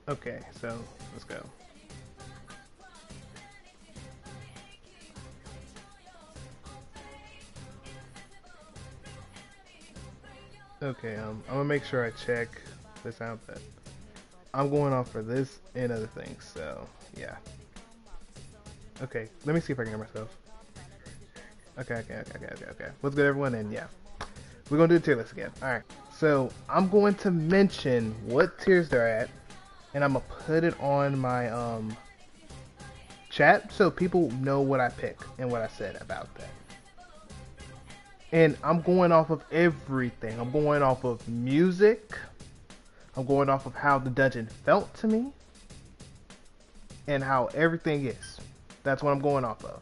Okay, so let's go. Okay, I'm gonna make sure I check this out, but I'm going off for this and other things, so yeah. Okay, let me see if I can hear myself. Okay. What's good, everyone? And yeah, we're gonna do the tier list again. All right. So I'm going to mention what tiers they're at, and I'm gonna put it on my chat so people know what I pick and what I said about that. And I'm going off of everything. I'm going off of music. I'm going off of how the dungeon felt to me and how everything is. That's what I'm going off of.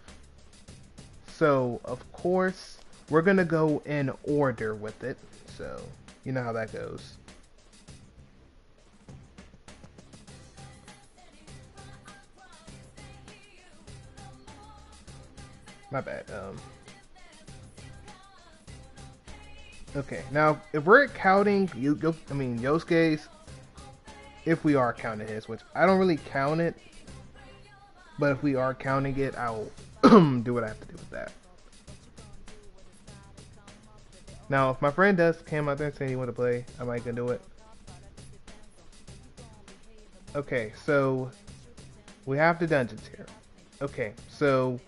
So, of course, we're going to go in order with it. So, you know how that goes. My bad. Okay, now, if we're counting, Yosuke's, if we are counting his, which I don't really count it, but if we are counting it, I'll do what I have to do with that. Now, if my friend does came out there and say he want to play, I might gonna do it. Okay, so we have the dungeons here. Okay, so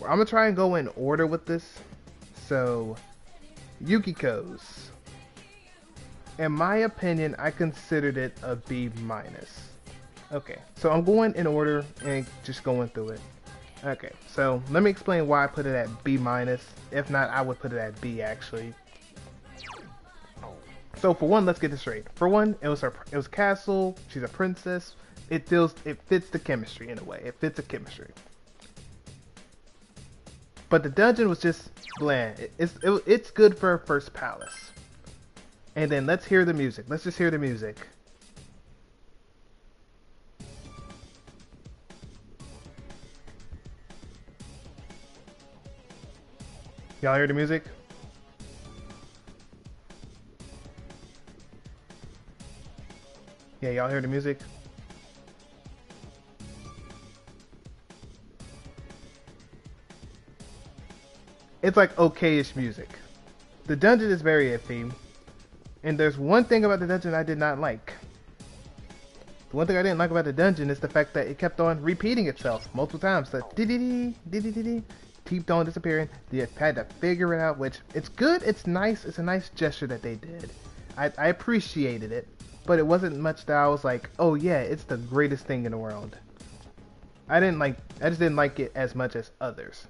I'm gonna try and go in order with this. So, Yukiko's. In my opinion, I considered it a B minus. Okay, so I'm going in order and just going through it. Okay, so let me explain why I put it at B minus. If not, I would put it at B actually. So for one, let's get this straight. For one, it was castle. She's a princess. It fits the chemistry in a way. It fits the chemistry. But the dungeon was just bland. It's good for a first palace. And then let's hear the music. Let's just hear the music. Y'all hear the music? Yeah, y'all hear the music? It's like okay-ish music. The dungeon is very iffy. And there's one thing about the dungeon I did not like. The one thing I didn't like about the dungeon is the fact that it kept on repeating itself multiple times. The dee kept on disappearing. You had to figure it out, which it's good, it's nice, it's a nice gesture that they did. I appreciated it, but it wasn't much that I was like, oh yeah, it's the greatest thing in the world. I just didn't like it as much as others.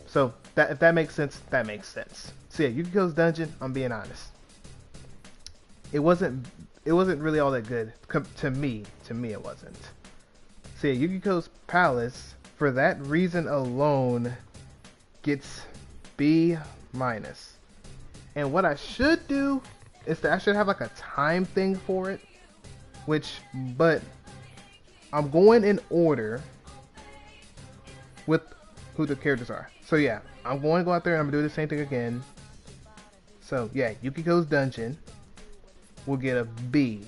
So if that makes sense, that makes sense. So yeah, Yukiko's dungeon, I'm being honest. It wasn't really all that good to me. To me, it wasn't. So yeah, Yukiko's palace, for that reason alone, gets B minus. And what I should do is that I should have like a time thing for it, but I'm going in order with who the characters are. So yeah, I'm going to go out there and I'm gonna do the same thing again. So yeah, Yukiko's dungeon will get a B.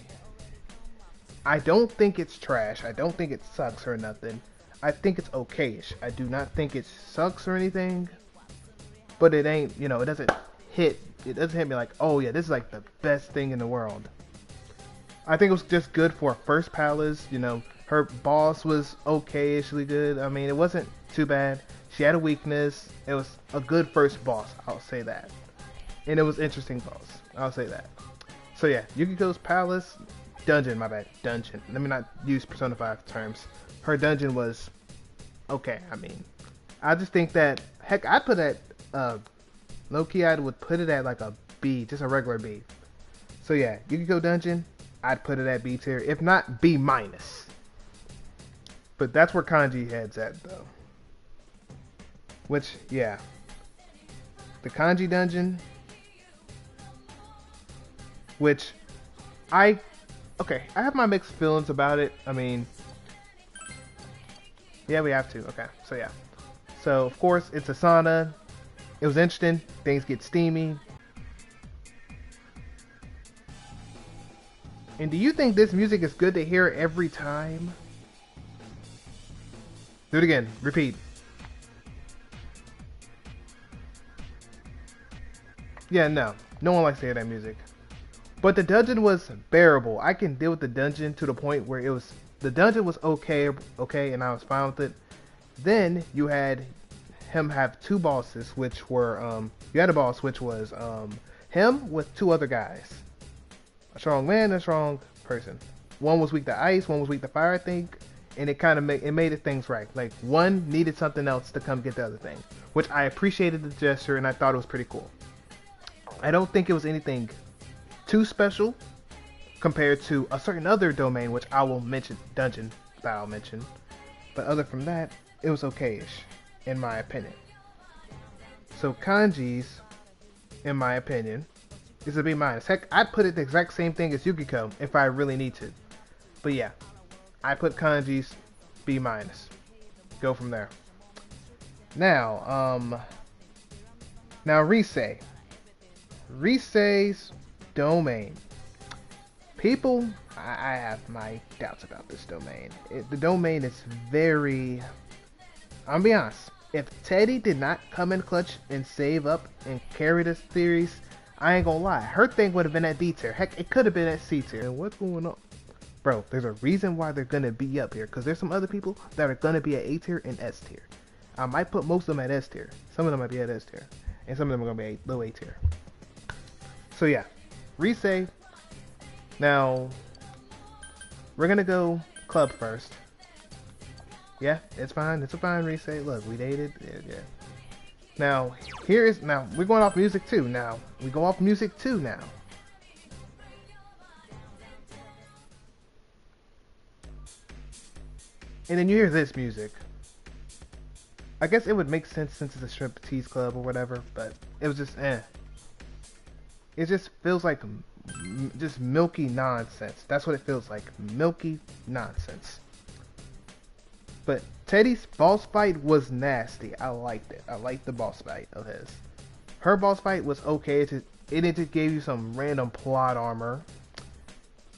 I don't think it's trash. I don't think it sucks or nothing. I think it's okayish. I do not think it sucks or anything. But it ain't, it doesn't hit me like, oh yeah, this is like the best thing in the world. I think it was just good for a first palace. Her boss was okayishly good. I mean, it wasn't too bad. She had a weakness. It was a good first boss, I'll say that. And it was interesting boss, I'll say that. So yeah, Yukiko's palace, dungeon, my bad, dungeon. Let me not use Persona 5 terms. Her dungeon was okay, I mean. I just think that, heck, I put it at, low-key I would put it at like a B, just a regular B. So yeah, Yukiko dungeon, I'd put it at B tier, if not B minus. But that's where Kanji heads at though. Which, yeah. The Kanji dungeon, which I have my mixed feelings about it. I mean, yeah, we have to. Okay, so yeah. So, of course, it's a sauna. It was interesting. Things get steamy. And do you think this music is good to hear every time? Do it again. Repeat. Yeah, no. No one likes to hear that music. But the dungeon was bearable. I can deal with the dungeon to the point where the dungeon was okay, and I was fine with it. Then you had him have two bosses, which were you had a boss which was him with two other guys, a strong man and a strong person. One was weak to ice, one was weak to fire, I think, and it kind of made it things right. Like one needed something else to come get the other thing, which I appreciated the gesture and I thought it was pretty cool. I don't think it was anything too special compared to a certain other domain, which I will mention, dungeon that I'll mention. But other from that, it was okay-ish, in my opinion. So Kanji's, in my opinion, is a B-. Heck, I'd put it the exact same thing as Yukiko if I really need to. But yeah, I put Kanji's B-. Go from there. Now, Rise. Rise's domain. People, I have my doubts about this domain. The domain is very... I'm gonna be honest. If Teddy did not come in clutch and save up and carry this series, I ain't gonna lie. Her thing would have been at D tier. Heck, it could have been at C tier. And what's going on? Bro, there's a reason why they're gonna be up here. Because there's some other people that are gonna be at A tier and S tier. I might put most of them at S tier. Some of them might be at S tier. And some of them are gonna be low A tier. So yeah, Rise. Now, we're gonna go club first. Yeah, it's fine. It's a fine Rise. Look, we dated. Yeah. Now, we're going off music too. Now, we go off music too now. And then you hear this music. I guess it would make sense since it's a striptease club or whatever, but it was just It just feels like just milky nonsense. That's what it feels like. Milky nonsense. But Teddy's boss fight was nasty. I liked it. I liked the boss fight of his. Her boss fight was okay. It just gave you some random plot armor.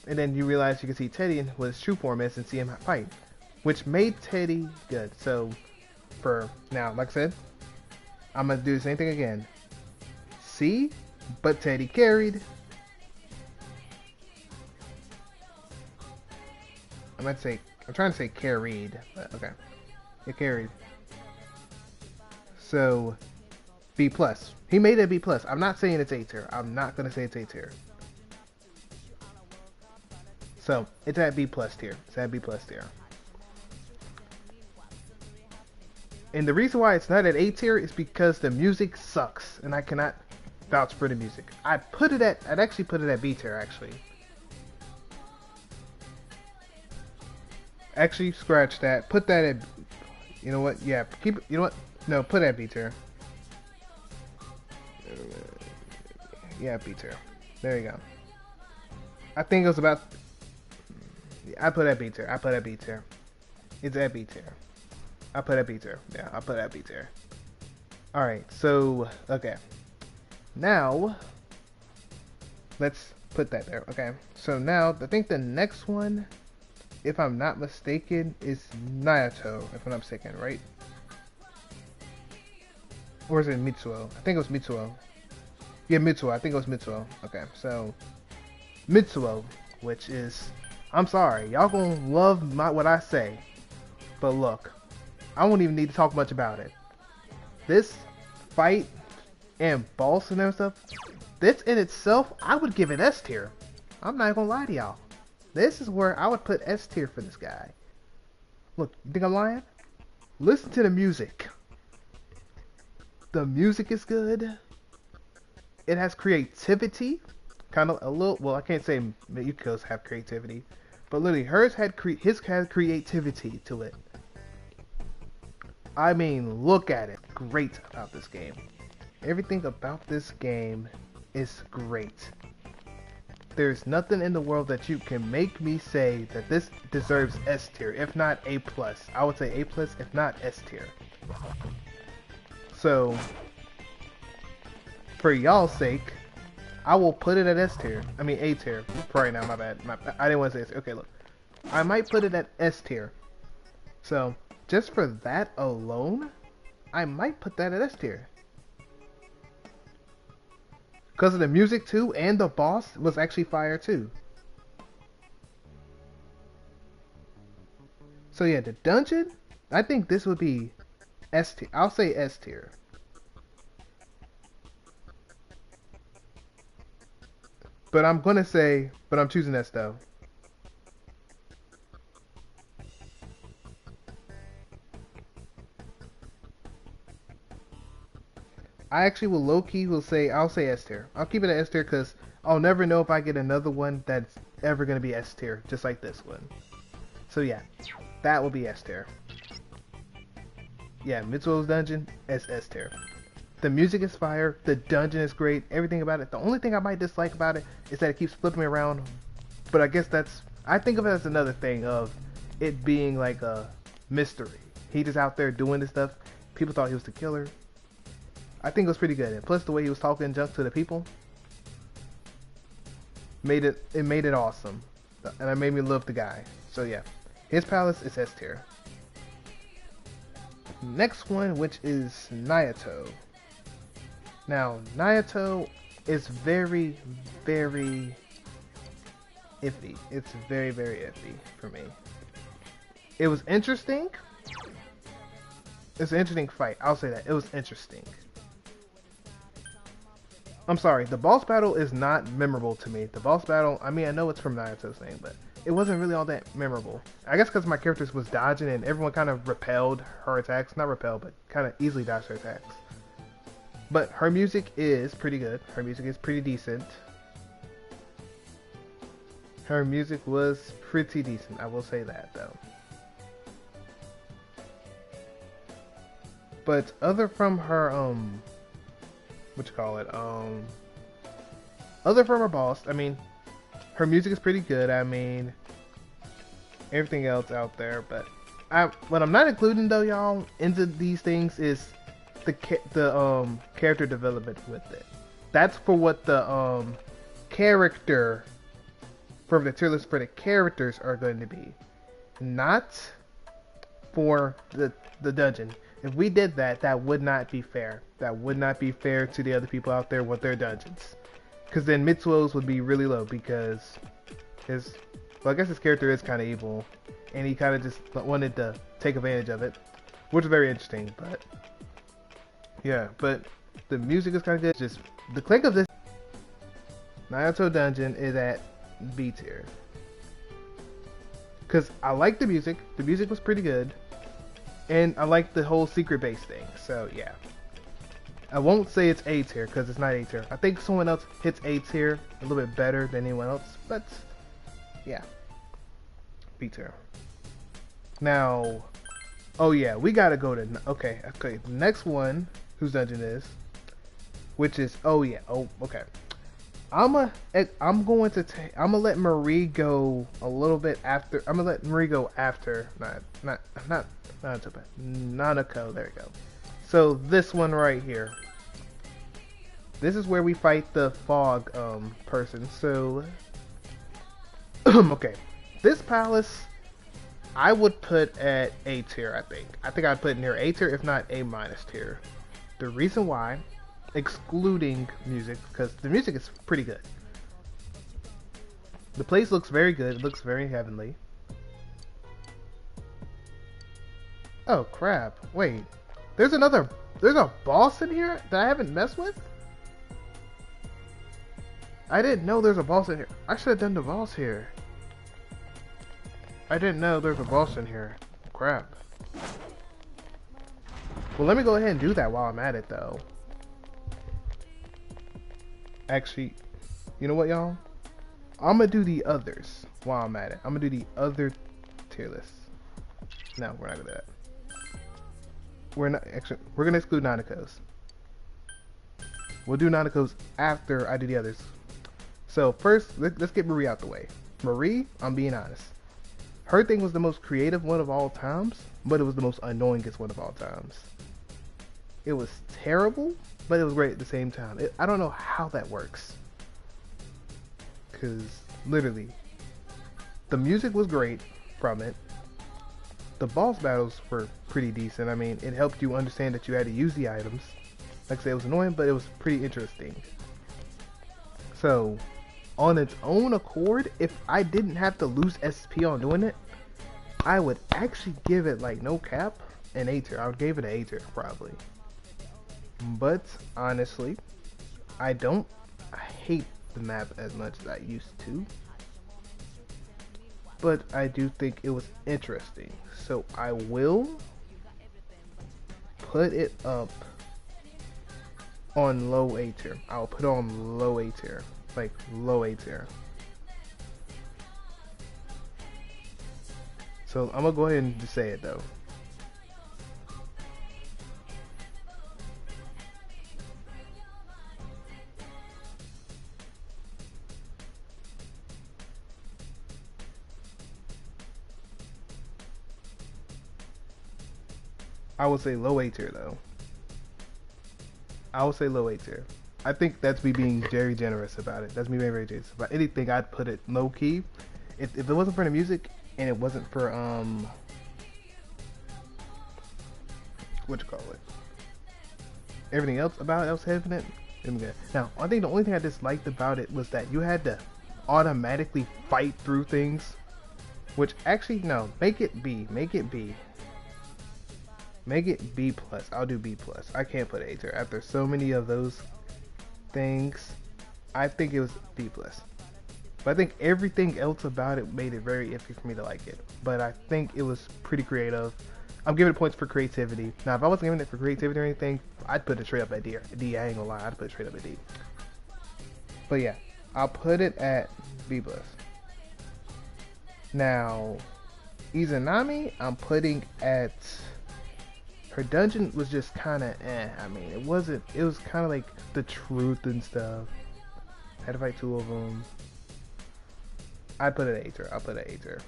And then you realize you can see Teddy in what his true form is and see him fight. Which made Teddy good. So, for now, like I said, I'm going to do the same thing again. C, but Teddy carried. I'm trying to say carried, but okay. It carried. So, B+. He made it a B+. I'm not saying it's A tier. I'm not going to say it's A tier. So, it's at B+ tier. It's at B+ tier. And the reason why it's not at A tier is because the music sucks. And I cannot vouch for the music. I'd actually put it at B tier, actually. Actually, scratch that. Put that at... You know what? Yeah, keep... You know what? No, put it at B tier. Yeah, B tier. There you go. I think it was about... I put at B tier. I put at B tier. It's at B tier. I put at B tier. Yeah, I put at B tier. Alright, so... Okay. Now... Let's put that there. Okay. So now, I think the next one... If I'm not mistaken, is Naoto, if I'm not mistaken, right? Or is it Mitsuo? I think it was Mitsuo. Yeah, Mitsuo. I think it was Mitsuo. Okay, so Mitsuo, which is... I'm sorry, y'all gonna love what I say. But look, I won't even need to talk much about it. This fight and boss and stuff, this in itself, I would give it S tier. I'm not gonna lie to y'all. This is where I would put S tier for this guy. Look, you think I'm lying? Listen to the music. The music is good. It has creativity. Kind of a little, well, I can't say Yukiko's have creativity. But literally, his had creativity to it. I mean, look at it. Great about this game. Everything about this game is great. There's nothing in the world that you can make me say that this deserves S tier, if not A+. I would say A+, if not S tier. So, for y'all's sake, I will put it at S tier. I mean A tier for right now. My bad. I didn't want to say S tier. Okay, look, I might put it at S tier. So just for that alone, I might put that at S tier. Because of the music too, and the boss was actually fire too. So yeah, the dungeon, I think this would be S tier. I'll say S tier. But I'm choosing S though. I actually will I'll say S tier. I'll keep it at S tier because I'll never know if I get another one that's ever going to be S tier, just like this one. So yeah, that will be S tier. Yeah, Mitsuo's dungeon is S tier. The music is fire, the dungeon is great, everything about it. The only thing I might dislike about it is that it keeps flipping me around. But I guess I think of it as another thing of it being like a mystery. He just out there doing this stuff. People thought he was the killer. I think it was pretty good. And plus the way he was talking junk to the people made it awesome. And it made me love the guy. So yeah. His palace is S tier. Next one, which is Naoto. Now, Naoto is very, very iffy. It's very, very iffy for me. It was interesting. It's an interesting fight. I'll say that. It was interesting. I'm sorry, the boss battle is not memorable to me. The boss battle, I mean, I know it's from Naoto's name, but it wasn't really all that memorable. I guess because my character was dodging and everyone kind of repelled her attacks. Not repelled, but kind of easily dodged her attacks. But her music is pretty good. Her music is pretty decent. Her music was pretty decent. I will say that, though. But other from her, other from her boss, I mean, her music is pretty good. I mean, everything else out there, but what I'm not including though, y'all, into these things is the character development with it. That's for what the character for the tier list for the characters are going to be, not for the dungeon. If we did that, that would not be fair. That would not be fair to the other people out there with their dungeons. Because then Mitsuo's would be really low because I guess his character is kind of evil. And he kind of just wanted to take advantage of it. Which is very interesting, but yeah, but the music is kind of good. Just the click of this Naoto dungeon is at B tier. Because I like the music. The music was pretty good. And I like the whole secret base thing, so yeah. I won't say it's A tier, because it's not A tier. I think someone else hits A tier a little bit better than anyone else, but yeah. B tier. Now, oh yeah, we gotta go to, okay, the next one, whose dungeon is, which is, okay. I'm gonna let Marie go a little bit after. I'm gonna let Marie go after. Not Nanako. There we go. So this one right here. This is where we fight the fog person. So okay, this palace I would put at A tier. I think I'd put near A tier, if not A minus tier. The reason why, excluding music, because the music is pretty good. The place looks very good. It looks very heavenly. Oh crap! Wait, there's a boss in here that I haven't messed with. I didn't know there's a boss in here. I should have done the boss here. I didn't know there's a boss in here. Crap. Well, let me go ahead and do that while I'm at it, though. Actually, you know what, y'all? I'm gonna do the others while I'm at it. I'm gonna do the other tier list. No, we're not gonna do that. We're gonna exclude Nanako's. We'll do Nanako's after I do the others. So first, let's get Marie out the way. Marie, I'm being honest. Her thing was the most creative one of all times, but it was the most annoyingest one of all times. It was terrible, but it was great at the same time. I don't know how that works. because literally, the music was great from it. The boss battles were pretty decent. I mean, it helped you understand that you had to use the items. Like I said, it was annoying, but it was pretty interesting. So, on its own accord, if I didn't have to lose SP on doing it, I would actually give it, like, no cap, an A tier. I would give it an A tier, probably. But, honestly, I hate the map as much as I used to. But I do think it was interesting. So I will put it up on low A tier. I'll put it on low A tier. Like low A tier. So I'm gonna go ahead and just say it though. I would say low A tier though. I would say low A tier. I think that's me being very generous about it. That's me being very generous about anything. I'd put it low key. If it wasn't for the music and it wasn't for what you call it, everything else about it, I was having it. Now, I think the only thing I disliked about it was that you had to automatically fight through things. Which actually no, make it B. Make it B. Make it B+. I'll do B+. I can't put A tier. After so many of those things, I think it was B+. But I think everything else about it made it very iffy for me to like it. But I think it was pretty creative. I'm giving it points for creativity. Now, if I wasn't giving it for creativity or anything, I'd put it straight up at D. I ain't gonna lie, I'd put it straight up at D. But yeah, I'll put it at B+. Now, Izanami, I'm putting at... Her dungeon was just kind of I mean, it was kind of like the truth and stuff. Had to fight two of them. I'd put it at A tier. I'll put it at A tier.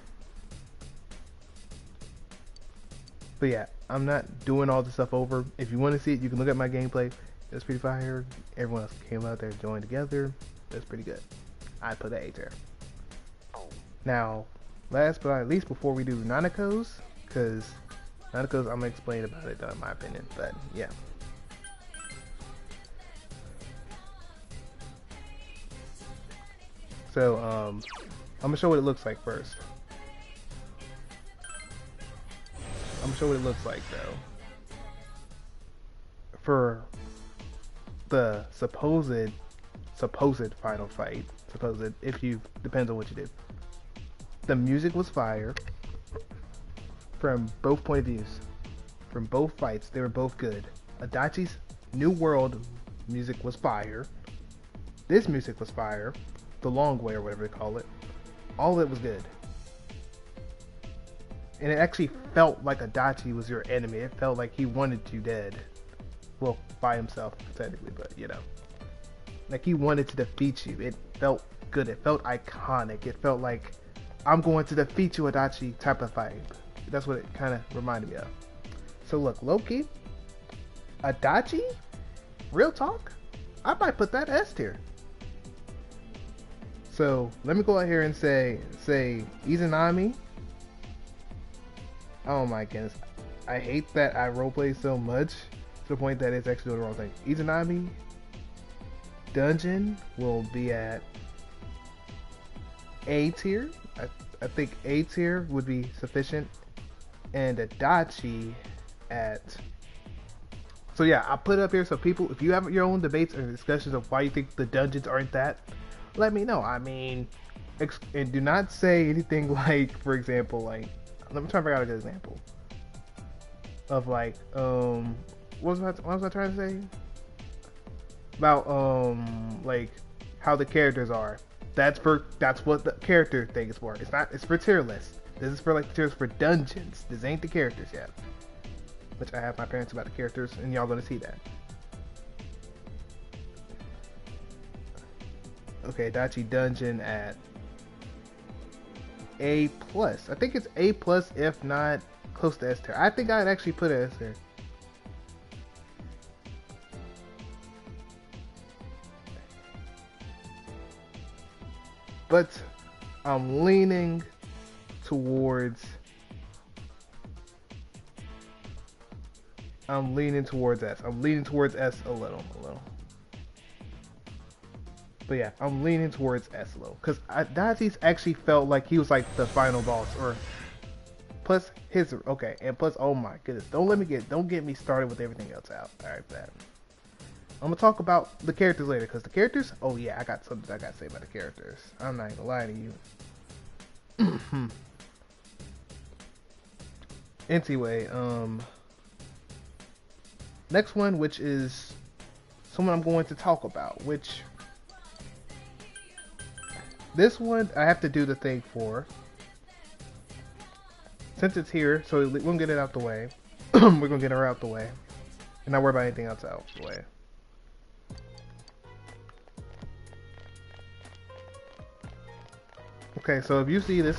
But yeah, I'm not doing all the stuff over. If you want to see it, you can look at my gameplay. It was pretty fire. Everyone else came out there, joined together. It was pretty good. I'd put it at A tier. Now, last but not least, before we do Nanako's, because Nanako's, I'm gonna explain about it in my opinion, but yeah. So, I'm gonna show what it looks like first. I'm gonna show what it looks like though. For the supposed final fight, depends on what you did. The music was fire. From both point of views, from both fights, they were both good. Adachi's New World music was fire. This music was fire. The Long Way, or whatever they call it. All of it was good. And it actually felt like Adachi was your enemy. It felt like he wanted you dead. Well, by himself, technically, but you know. Like he wanted to defeat you. It felt good. It felt iconic. It felt like, I'm going to defeat you, Adachi type of vibe. That's what it kind of reminded me of. So look, Loki, Adachi, real talk, I might put that S tier. So let me go out here and say Izanami. Oh my goodness, I hate that I roleplay so much to the point that it's actually doing the wrong thing. Izanami Dungeon will be at A tier. I think A tier would be sufficient. And Adachi at... So yeah, I'll put it up here so people, if you have your own debates or discussions of why you think the dungeons aren't that, let me know. I mean, and do not say anything like, for example, like, let me try to figure out a good example of like, what was I trying to say? About, like, how the characters are. That's what the character thing is for. It's for tier list. This is for like tiers for dungeons. This ain't the characters yet. Which I have my parents about the characters, and y'all gonna see that. Okay, Adachi Dungeon at A+. I think it's A+, if not close to S tier. I think I'd actually put it S tier. but I'm leaning towards S. I'm leaning towards S a little. But yeah, I'm leaning towards S a little. Because Adachi's actually felt like he was like the final boss. Or plus his okay, and plus oh my goodness, don't get me started with everything else out. Alright, bad. I'm gonna talk about the characters later, because the characters, oh yeah, I got something I gotta say about the characters. I'm not gonna lie to you. Anyway, next one, which is someone I'm going to talk about, which this one I have to do the thing for. Since it's here, so we're gonna get it out the way. We're gonna get her out the way. And not worry about anything else out the way. Okay, so if you see this,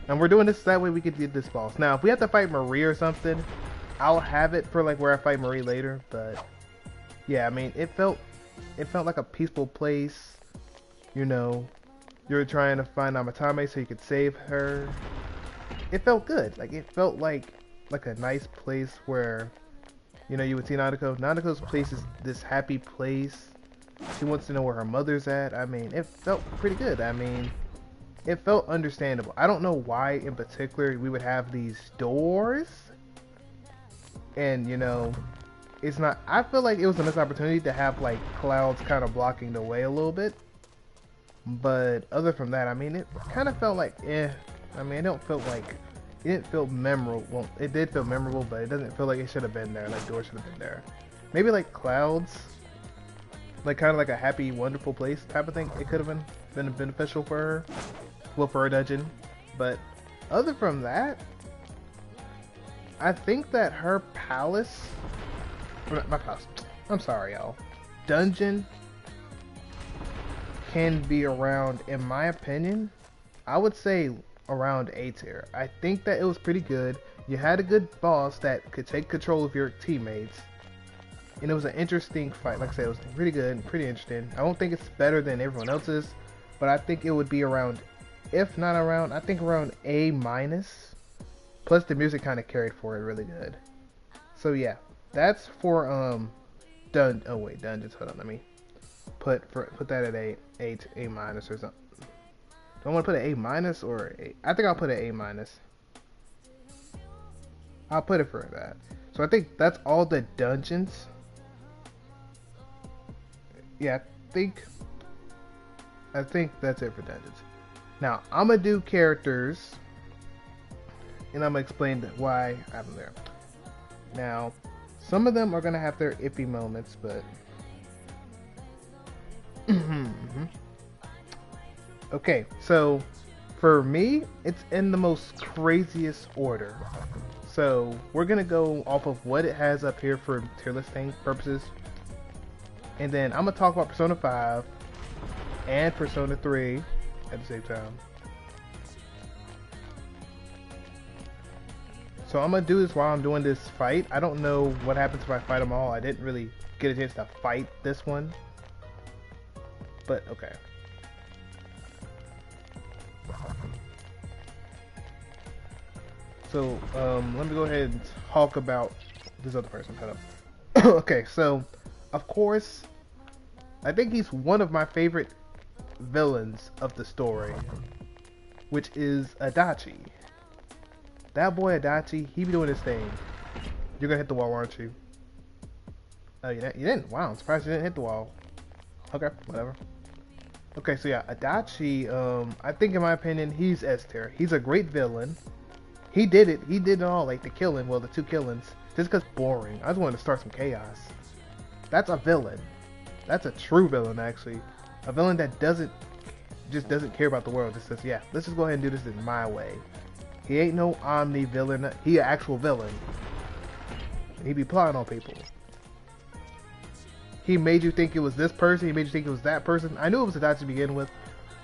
and we're doing this that way we could get this boss. Now, if we have to fight Marie or something, I'll have it for like where I fight Marie later. But yeah, I mean, it felt like a peaceful place. You know, you were trying to find Amatame so you could save her. It felt good. Like it felt like a nice place where, you know, you would see Nanako. Nanako's place is this happy place. She wants to know where her mother's at. I mean, it felt pretty good. I mean, it felt understandable. I don't know why in particular we would have these doors. And, you know, it's not... I feel like it was a missed opportunity to have, like, clouds kind of blocking the way a little bit. But other from that, I mean, it kind of felt like, I mean, it didn't feel memorable. Well, it did feel memorable, but it doesn't feel like it should have been there. Like, doors should have been there. Maybe, like, clouds. Like, kind of like a happy, wonderful place type of thing. It could have been beneficial for her. Well, for a dungeon. But other from that, I think that her palace, not palace, I'm sorry y'all, dungeon can be around, in my opinion, I would say around A tier. I think that it was pretty good. You had a good boss that could take control of your teammates. And it was an interesting fight. Like I said, it was pretty good and pretty interesting. I don't think it's better than everyone else's, but I think it would be around, if not around, I think around A-. Plus the music kind of carried for it really good. So yeah, that's for dungeons. Hold on, let me put that at A or something. Do I want to put an A- or A? I think I'll put an A-. I'll put it for that. So I think that's all the dungeons. Yeah, I think that's it for dungeons. Now I'm gonna do characters, and I'm gonna explain why I have them there. Now, some of them are gonna have their iffy moments, but okay. So for me, it's in the most craziest order. So we're gonna go off of what it has up here for tier listing purposes. And then I'm gonna talk about Persona 5 and Persona 3 at the same time. So I'm gonna do this while I'm doing this fight. I don't know what happens if I fight them all. I didn't really get a chance to fight this one. But okay. So let me go ahead and talk about this other person. Hold up. Okay, so of course, I think he's one of my favorite villains of the story, which is Adachi. That boy Adachi, he be doing his thing. You're gonna hit the wall, aren't you? Oh, you didn't? Wow, I'm surprised you didn't hit the wall. Okay, whatever. Okay, so yeah, Adachi, I think in my opinion, he's S tier. He's a great villain. He did it all, like the killing, well, the 2 killings. Just because boring. I just wanted to start some chaos. That's a villain. That's a true villain, actually. A villain that doesn't care about the world. Just says, yeah, let's just go ahead and do this in my way. He ain't no omni villain. He an actual villain. And he be plotting on people. He made you think it was this person. He made you think it was that person. I knew it was Adachi to begin with,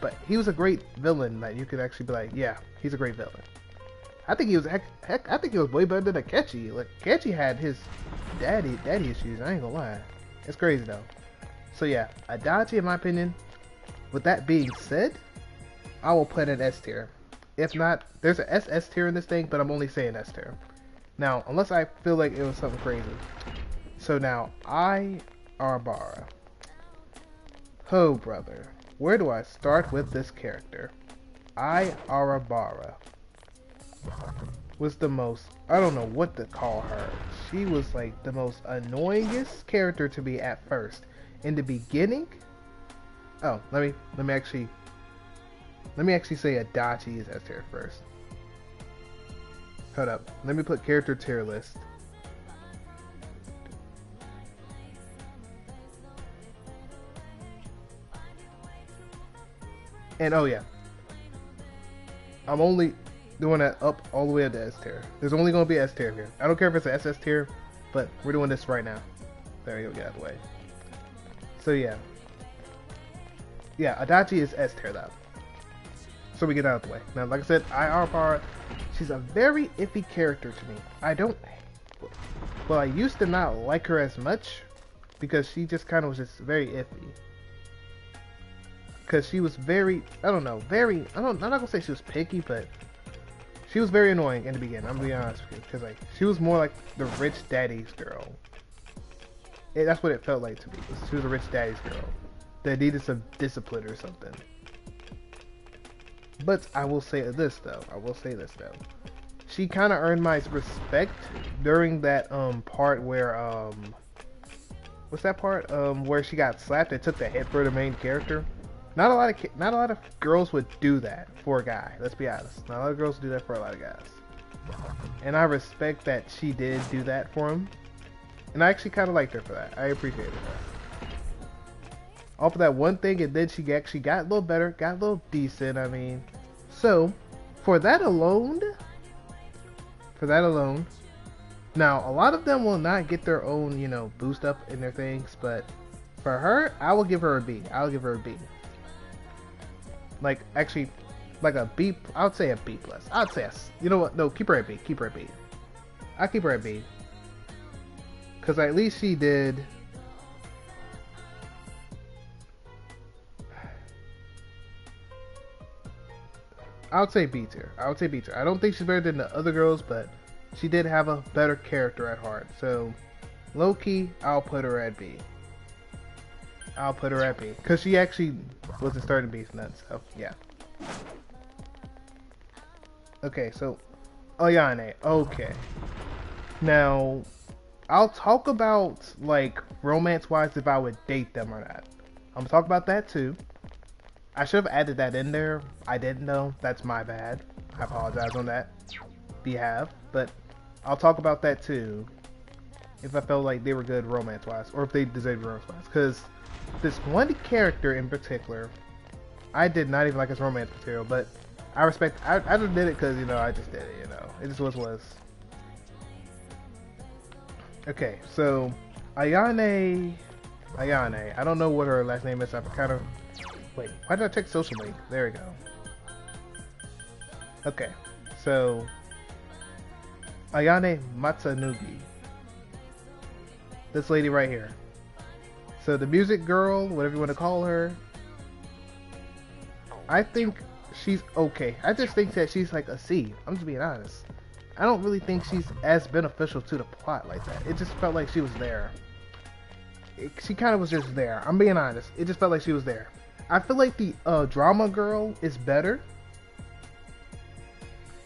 but he was a great villain that you could actually be like, yeah, he's a great villain. I think he was I think he was way better than Akechi. Like Akechi had his daddy issues. I ain't gonna lie. It's crazy though. So yeah, Adachi, in my opinion. With that being said, I will put an S tier. If not, there's an SS tier in this thing, but I'm only saying S tier. Now, unless I feel like it was something crazy. So now, Arabara. Oh, brother. Where do I start with this character? Arabara was the most, I don't know what to call her. She was like the most annoyingest character to me at first. In the beginning, oh, let me actually say Adachi is S tier first. Hold up. Let me put character tier list. And oh yeah, I'm only doing that up all the way up to S tier. There's only going to be S tier here. I don't care if it's an SS tier, but we're doing this right now. There you go, get out of the way. So yeah. Yeah, Adachi is S tier though. So we get out of the way. Now, like I said, Arabara, she's a very iffy character to me. Well, I used to not like her as much because she just kind of was just very iffy. Because she was very, I don't know, I'm not going to say she was picky, but she was very annoying in the beginning. I'm going to be honest with you. Because like, she was more like the rich daddy's girl. That's what it felt like to me. She was a rich daddy's girl that needed some discipline or something. But I will say this though. She kind of earned my respect during that part where what's that part where she got slapped and took the hit for the main character. Not a lot of girls would do that for a guy. Let's be honest. Not a lot of girls do that for a lot of guys. And I respect that she did do that for him. And I actually kind of liked her for that. I appreciated her. Off of that one thing, and then she actually got a little better, got a little decent, I mean. So, for that alone, now, a lot of them will not get their own, you know, boost up in their things, but for her, I will give her a B. I'll give her a B. Like, actually, like a B, I would say a B+. I'd say you know what, no, keep her at B, I'll keep her at B. Because at least she did... I would say B tier. I don't think she's better than the other girls, but she did have a better character at heart. So, low key, I'll put her at B. Because she actually wasn't starting beast nuts, so yeah. Okay, so, Ayane. Okay. Now, I'll talk about, like, romance-wise if I would date them or not. I'm gonna talk about that too. I should have added that in there. I didn't know. That's my bad. I apologize on that behalf. But I'll talk about that too. If I felt like they were good romance-wise. Or if they deserved romance-wise. Because this one character in particular, I did not even like his romance material. But I respect... I just did it because, you know, I just did it, you know. It just was. Okay, so... Ayane... I don't know what her last name is. I kind of... Wait, why did I check social link? There we go. Okay, so Ayane Matsunugi. This lady right here. So the music girl, whatever you want to call her, I think she's okay. I just think that she's like a C. I'm just being honest. I don't really think she's as beneficial to the plot like that. It just felt like she was there. She kind of was just there. I'm being honest. It just felt like she was there. I feel like the drama girl is better.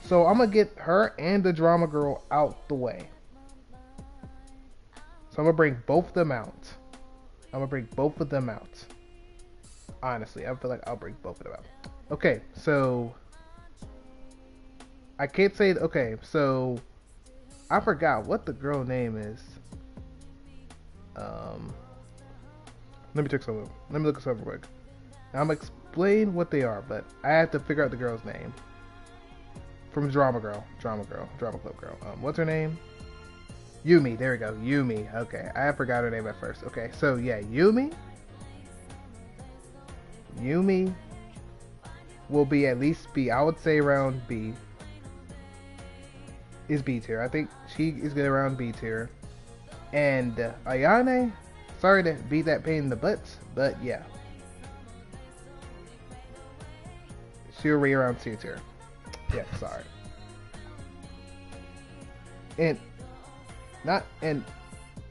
So I'm going to get her and the drama girl out the way. So I'm going to bring both of them out. Honestly, I feel like I'll bring both of them out. Okay, so... I can't say... Okay, so... I forgot what the girl name is. Let me check something. Let me look at something real quick. I'm gonna explain what they are, but I have to figure out the girl's name. From Drama Club Girl. What's her name? Yumi. There we go. Yumi. Okay, I forgot her name at first. Okay, so yeah, Yumi will be at least B. I would say around B. Is B tier. I think she is good around B tier. And Ayane, sorry to be that pain in the butt, but yeah. she'll be around C tier. Yeah, sorry. And I ain't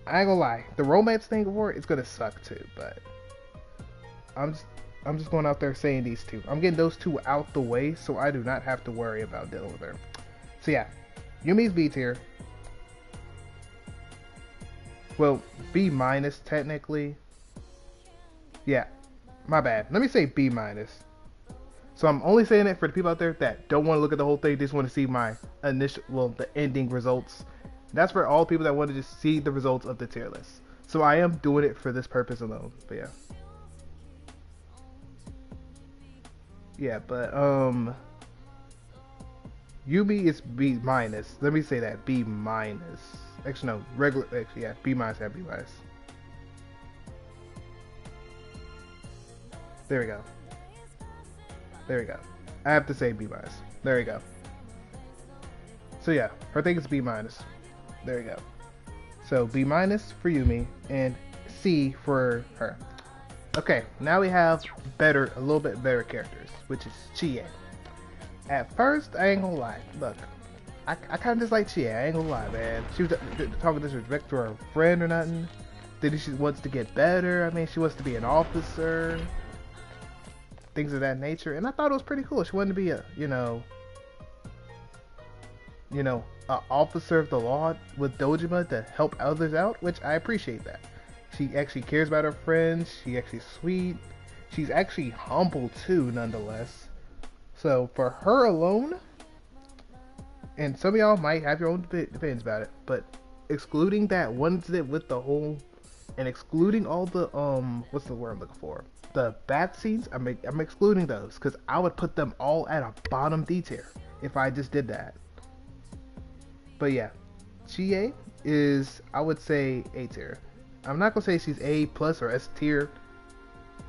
gonna lie, the romance thing for it is gonna suck too, but I'm just going out there saying these two. I'm getting those two out the way so I do not have to worry about dealing with her. So yeah, Yumi's B tier. Well, B minus technically. Yeah, my bad. Let me say B minus. So I'm only saying it for the people out there that don't want to look at the whole thing. They just want to see my initial, well, the ending results. That's for all people that want to just see the results of the tier list. So I am doing it for this purpose alone. But yeah. Yeah, but Yumi is B minus. Let me say that, B minus. Actually no, regular. Actually, yeah, B minus. Yeah, B minus. There we go. There we go. I have to say B minus. There we go. So yeah, her thing is B minus. There we go. So B minus for Yumi and C for her. Okay, now we have a little bit better characters, which is Chie. At first, I ain't gonna lie. Look, I kind of dislike Chie. I ain't gonna lie, man. She was talking disrespect to her friend or nothing. Then she wants to get better. I mean, she wants to be an officer. Things of that nature. And I thought it was pretty cool. She wanted to be a, an officer of the law with Dojima to help others out, which I appreciate that. She actually cares about her friends. She's actually sweet. She's actually humble too, nonetheless. So for her alone, and some of y'all might have your own opinions about it, but excluding that one incident with the whole, and excluding all the what's the word I'm looking for? The bad scenes, I'm excluding those because I would put them all at a bottom D tier if I just did that. But yeah, Chie is, I would say, A tier. I'm not gonna say she's A plus or S tier,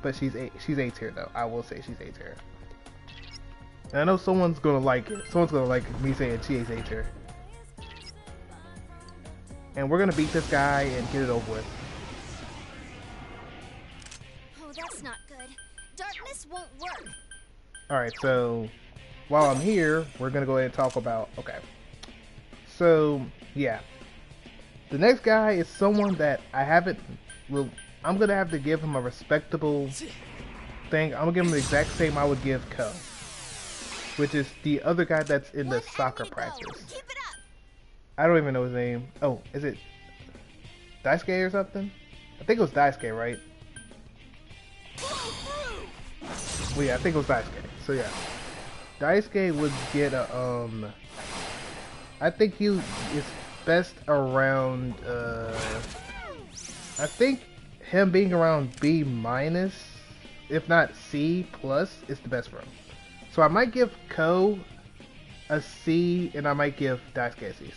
but she's A tier though. I will say she's A tier. And I know someone's gonna like it. Someone's gonna like me saying Chie's A tier. And we're gonna beat this guy and get it over with. Oh, that's not good. Darkness won't work. Alright, so while I'm here, we're gonna go ahead and talk about, okay. So, yeah. The next guy is someone that I haven't, well, I'm gonna have to give him a respectable thing. I'm gonna give him the exact same I would give Ko, which is the other guy that's in the soccer practice. Keep it up. I don't even know his name. Oh, is it Daisuke or something? I think it was Daisuke, right? Well, yeah, I think it was Daisuke. So yeah, Daisuke would get a I think he is best around. I think him being around B minus, if not C plus, is the best for him. So I might give Ko a C, and I might give Daisuke a C.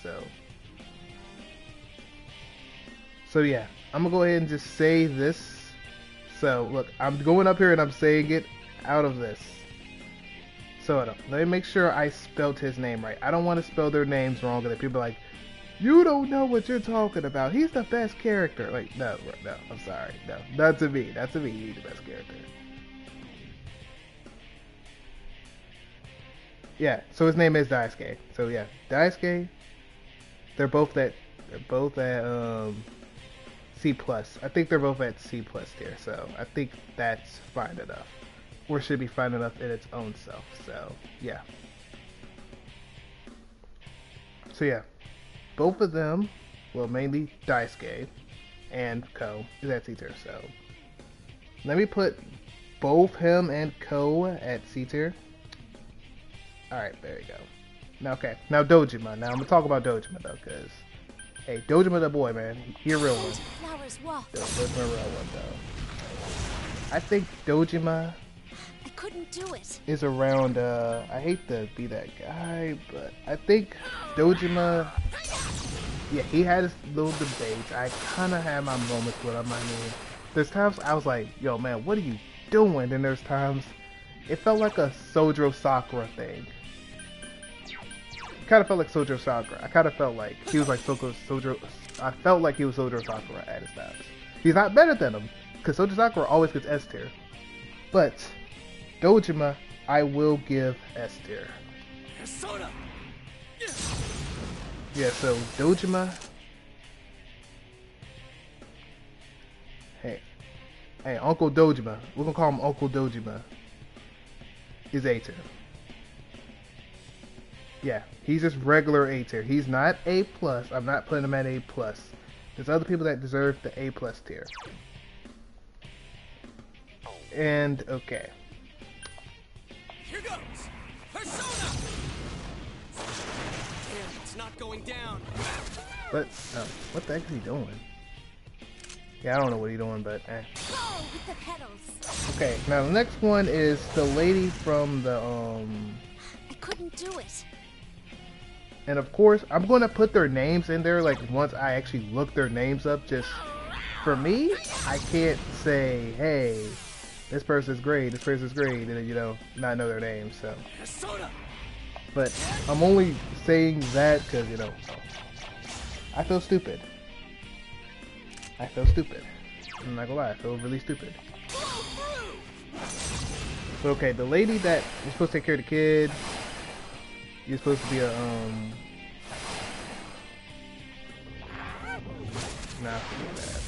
So yeah, I'm gonna go ahead and just say this. So look, I'm going up here and I'm saying it out of this. So let me make sure I spelled his name right. I don't want to spell their names wrong, and people are like, you don't know what you're talking about. He's the best character. Like, no, I'm sorry. No, not to me. Not to me. He's the best character. Yeah, so his name is Daisuke. So yeah, Daisuke. They're both at C plus. I think they're both at C plus tier. So I think that's fine enough, or should be fine enough in its own self. So yeah. So yeah, both of them, well, mainly Daisuke and Ko is at C tier. So let me put both him and Ko at C tier. Alright, there you go. Now, okay. Now, Dojima. Now, I'm going to talk about Dojima, though, because, hey, Dojima the boy, man. He a real one. Dojima a real one, though. I think Dojima I couldn't do it. is around, I hate to be that guy, but I think Dojima, yeah, he had his little debates. I kind of had my moments with him. I mean, there's times I was like, yo, man, what are you doing? And there's times it felt like a Sojiro Sakura thing. Kind of felt like Sojiro Sakura. I kind of felt like he was like Sojiro. I felt like he was Sojiro Sakura at his times. He's not better than him, because Sojiro Sakura always gets S tier. But Dojima I will give S tier. Persona. Yeah, so Dojima. Hey, Uncle Dojima. We're gonna call him Uncle Dojima. Is A tier. Yeah, he's just regular A tier. He's not A plus. I'm not putting him at A plus. There's other people that deserve the A plus tier. And okay. Here goes. Persona. Damn, it's not going down. But what the heck is he doing? Yeah, I don't know what he's doing, but eh. Go with the pedals. Okay, now the next one is the lady from the I couldn't do it. and of course I'm gonna put their names in there like once I actually look their names up. Just for me, I can't say, hey, this person's great, this person's great, and then, you know, not know their names. So, Persona. but I'm only saying that because, you know, I feel stupid. I feel stupid. I'm not gonna lie, I feel really stupid. So okay, the lady that you're supposed to take care of the kid, you're supposed to be a nah, forget that.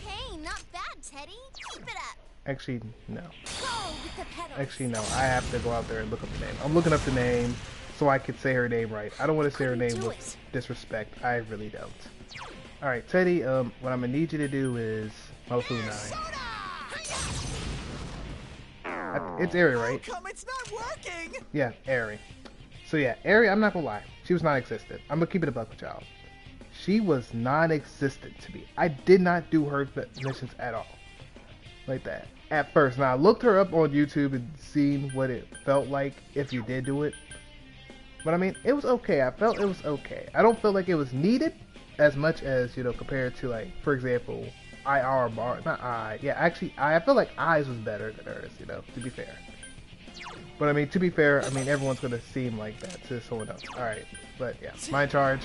Hey, not bad, Teddy. Keep it up. Actually, no. Go with the pedals. Actually, no. I have to go out there and look up the name. I'm looking up the name so I could say her name right. I don't want to say her name Couldn't do with it. disrespect. I really don't. All right, Teddy. What I'm gonna need you to do is Mofunai. It's Eri, right? Come, it's not working. Yeah, Eri. So yeah, Eri. I'm not gonna lie. She was non-existent. I'm gonna keep it a buck with y'all. She was non-existent to me. I did not do her missions at all. Like that. At first. Now I looked her up on YouTube and seen what it felt like if you did do it. But I mean, it was okay. I felt it was okay. I don't feel like it was needed as much as, you know, compared to, like, for example, IR bar. Not I. Yeah, actually, I feel like I's was better than hers, you know, to be fair. But I mean, to be fair, I mean, everyone's gonna seem like that to someone else. Alright. But yeah, my charge.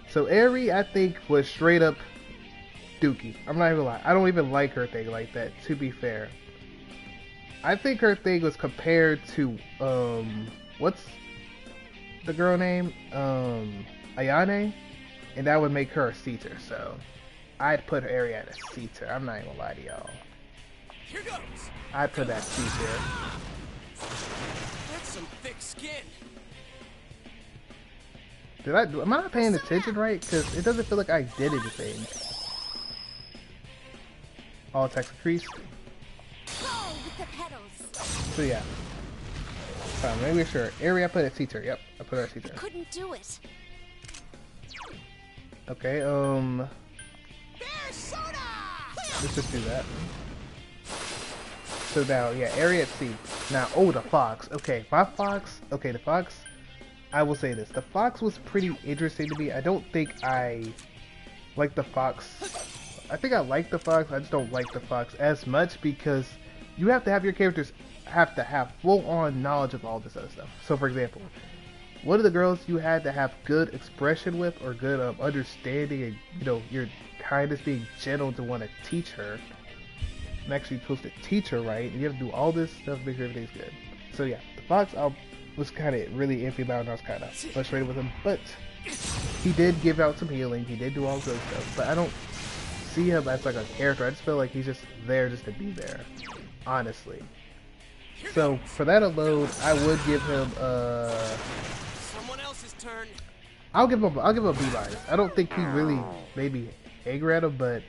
So Eri, I think, was straight up dookie. I'm not even gonna lie. I don't even like her thing like that, to be fair. I think her thing was compared to, what's the girl name? Ayane? And that would make her a C tier, so I'd put Eri at a C tier. I'm not even gonna lie to y'all. Here goes. I'd put that C tier. That's some thick skin. Am I not paying attention right? Because it doesn't feel like I did anything. All attacks increased. Go with the pedals. So yeah. Let me be sure. Eri, I put at C tier. Yep, I put her at C tier. Couldn't do it. Okay, Persona. let's just do that. So now, yeah, Eri at C. Now, oh, the fox. Okay, my fox. Okay, the fox. I will say this. The fox was pretty interesting to me. I don't think I like the fox. I think I like the fox. I just don't like the fox as much because you have to have your characters have to have full-on knowledge of all this other stuff. So, for example, one of the girls you had to have good expression with or good understanding, and you know, you're kind of being gentle to want to teach her. I'm actually supposed to teach her right, and you have to do all this stuff to make sure everything's good. So yeah, the fox was kind of really iffy about, and I was kind of frustrated with him. But he did give out some healing. He did do all good stuff. But I don't see him as like a character. I just feel like he's just there just to be there, honestly. So for that alone, I would give him Someone else's turn. I'll give him a B minus. I don't think he really made me angry at him, but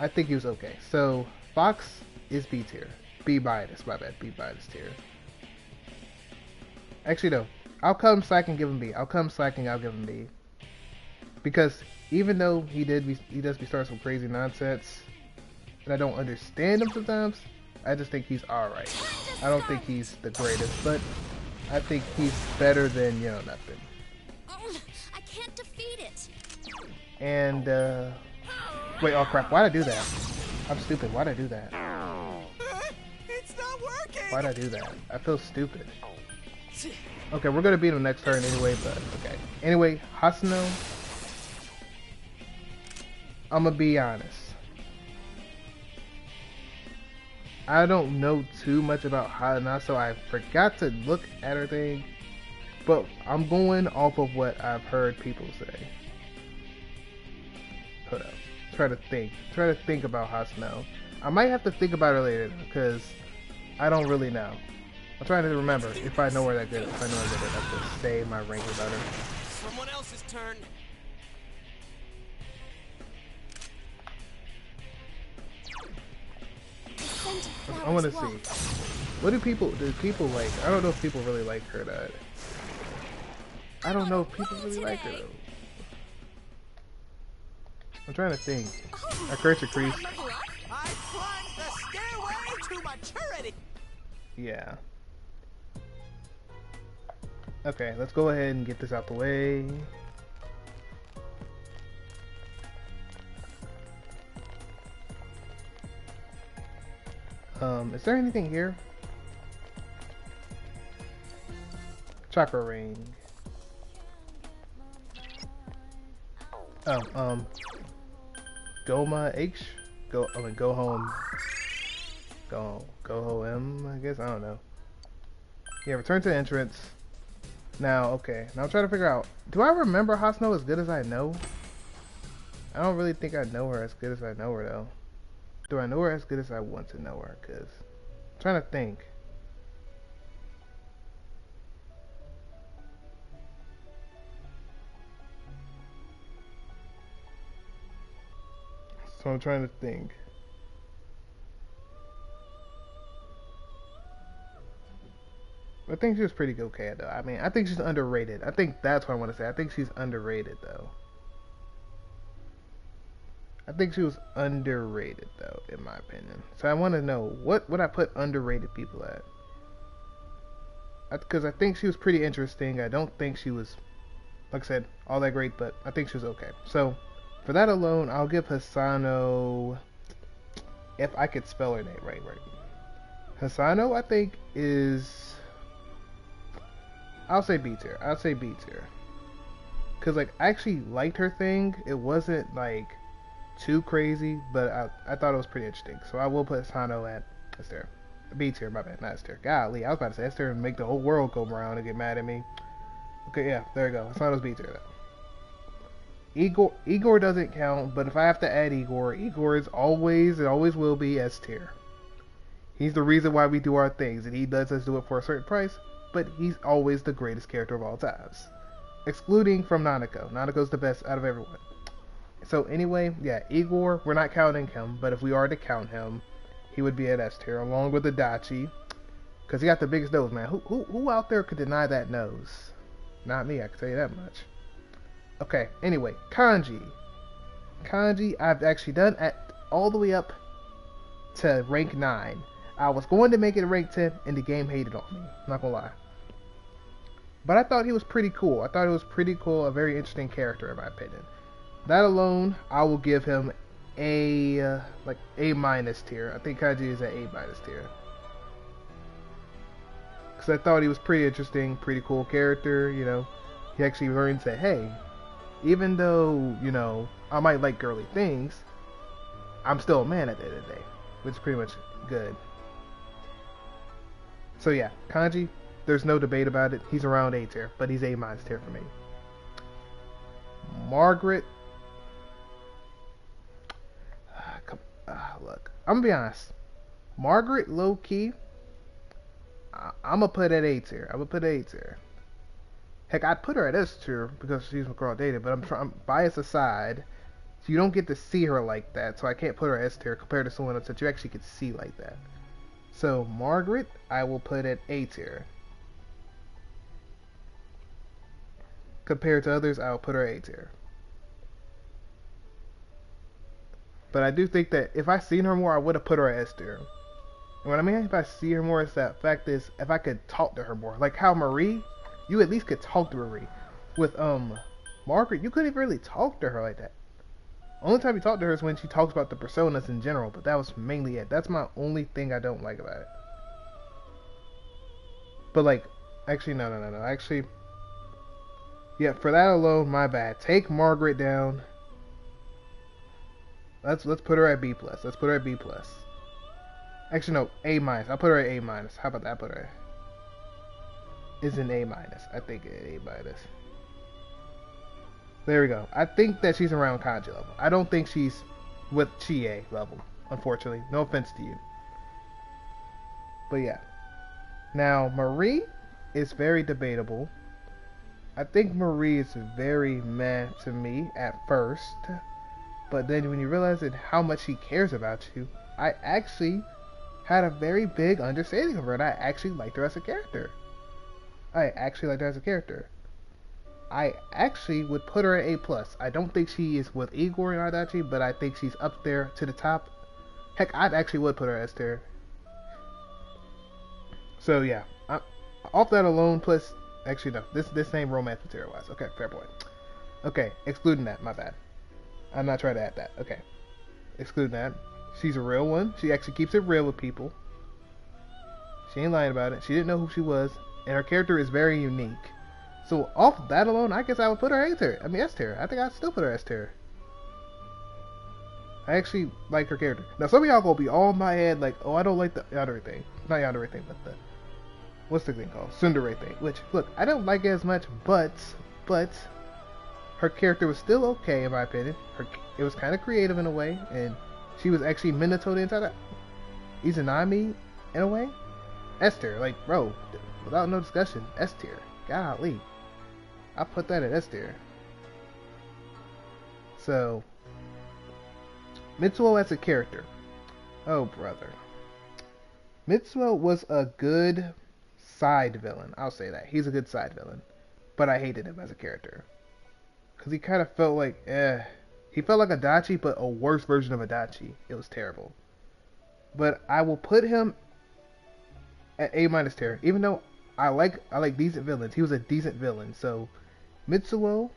I think he was okay. So Fox is B tier. B minus, my bad. B minus tier. Actually no. I'll come slacking, give him B. I'll come slacking, I'll give him B. Because even though he does be starting some crazy nonsense, and I don't understand him sometimes, I just think he's alright. I don't think he's the greatest, but I think he's better than, you know, nothing. Oh, I can't defeat it. And, wait, oh crap, why'd I do that? I'm stupid, why'd I do that? It's not working. Why'd I do that? I feel stupid. Okay, we're gonna beat him next turn anyway, but okay. Anyway, Hasuno, I'm gonna be honest. I don't know too much about Hana, so I forgot to look at her thing. But I'm going off of what I've heard people say. Hold up. Try to think. Try to think about Hasno. I might have to think about her later because I don't really know. I'm trying to remember if I know her that good. If I know her that good, I have to say my rank about her. Someone else's turn. I want to see. What do people like? I don't know if people really like her that. I don't know if people really like her though. I'm trying to think. I curse a crease. I climbed the stairway to maturity. Yeah. Okay, let's go ahead and get this out the way. Is there anything here? Chakra ring. Oh, Goma H? Go home. Go home, I guess? I don't know. Yeah, return to the entrance. Now, okay. Now I'm trying to figure out, do I remember Hasno as good as I know? I don't really think I know her as good as I know her, though. Do I know her as good as I want to know her? Because I'm trying to think. So I'm trying to think. I think she's pretty okay, though. I mean, I think she's underrated. I think that's what I want to say. I think she's underrated, though. I think she was underrated, though, in my opinion. So I want to know, what would I put underrated people at? Because I think she was pretty interesting. I don't think she was, like I said, all that great, but I think she was okay. So, for that alone, I'll give Hisano, if I could spell her name right. Hisano, I think, is, I'll say B tier. I'll say B tier. Because, like, I actually liked her thing. It wasn't, like, too crazy, but I thought it was pretty interesting. So I will put Hisano at S tier. B tier, my bad, not S tier. Golly, I was about to say S tier and make the whole world go around and get mad at me. Okay, yeah, there you go. Hisano's B tier, though. Igor doesn't count, but if I have to add Igor is always, and always will be, S tier. He's the reason why we do our things, and he lets us do it for a certain price, but he's always the greatest character of all times. Excluding from Nanako. Nanako's the best out of everyone. So anyway, yeah, Igor, we're not counting him, but if we are to count him, he would be at S tier, along with Adachi, because he got the biggest nose, man. Who out there could deny that nose? Not me, I can tell you that much. Okay, anyway, Kanji. Kanji, I've actually done at all the way up to rank 9. I was going to make it a rank 10, and the game hated on me. Not gonna lie. But I thought he was pretty cool. I thought it was pretty cool, a very interesting character in my opinion. That alone, I will give him a, like, A- tier. I think Kanji is at A- tier. Because I thought he was pretty interesting, pretty cool character, you know. He actually learns that, hey, even though, you know, I might like girly things, I'm still a man at the end of the day. Which is pretty much good. So yeah, Kanji, there's no debate about it. He's around A tier, but he's A- tier for me. Margaret, look, I'm gonna be honest. Margaret, low key, I'm gonna put at A tier. I'm gonna put A tier. Heck, I'd put her at S tier because she's McCraw dated, but I'm bias aside, so you don't get to see her like that. So I can't put her at S tier compared to someone else that you actually could see like that. So Margaret, I will put at A tier. Compared to others, I'll put her A tier. But I do think that if I seen her more, I would have put her at S tier. And what I mean if I see her more is that fact is if I could talk to her more. Like how Marie, you at least could talk to Marie. With Margaret, you couldn't really talk to her like that. Only time you talk to her is when she talks about the personas in general, but that was mainly it. That's my only thing I don't like about it. But like, actually no. Actually, yeah, for that alone, my bad. Take Margaret down. Let's put her at B+. Let's put her at B+. Actually, no, A minus. I'll put her at A minus. How about that? I put her is an A minus. I think A minus. There we go. I think that she's around Kanji level. I don't think she's with Chie level, unfortunately. No offense to you. But yeah. Now, Marie is very debatable. I think Marie is very meh to me at first. But then when you realize that how much she cares about you, I actually had a very big understanding of her, and I actually liked her as a character. I actually would put her at A+. I don't think she is with Igor and Adachi, but I think she's up there to the top. Heck, I actually would put her as tier. So yeah, off that alone, plus, actually no, this ain't romance material wise. Okay, fair point. Okay, excluding that, my bad. I'm not trying to add that. Okay, excluding that. She's a real one. She actually keeps it real with people. She ain't lying about it. She didn't know who she was, and her character is very unique. So off that alone, I guess I would put her A tier. I mean S tier. I think I'd still put her S tier. I actually like her character. Now some of y'all gonna be all in my head like, oh, I don't like the Yandere thing. Not Yandere thing, but the what's the thing called? Tsundere thing. Which look, I don't like it as much, but her character was still okay in my opinion. It was kind of creative in a way, and she was actually Minato the entire Izanami in a way. S tier, like bro, without no discussion, S tier. Golly. I put that at S tier. So, Mitsuo as a character. Oh, brother. Mitsuo was a good side villain. I'll say that. He's a good side villain. But I hated him as a character. Because he kind of felt like, He felt like Adachi, but a worse version of Adachi. It was terrible. But I will put him at A minus tier. Even though I like decent villains. He was a decent villain. So Mitsuo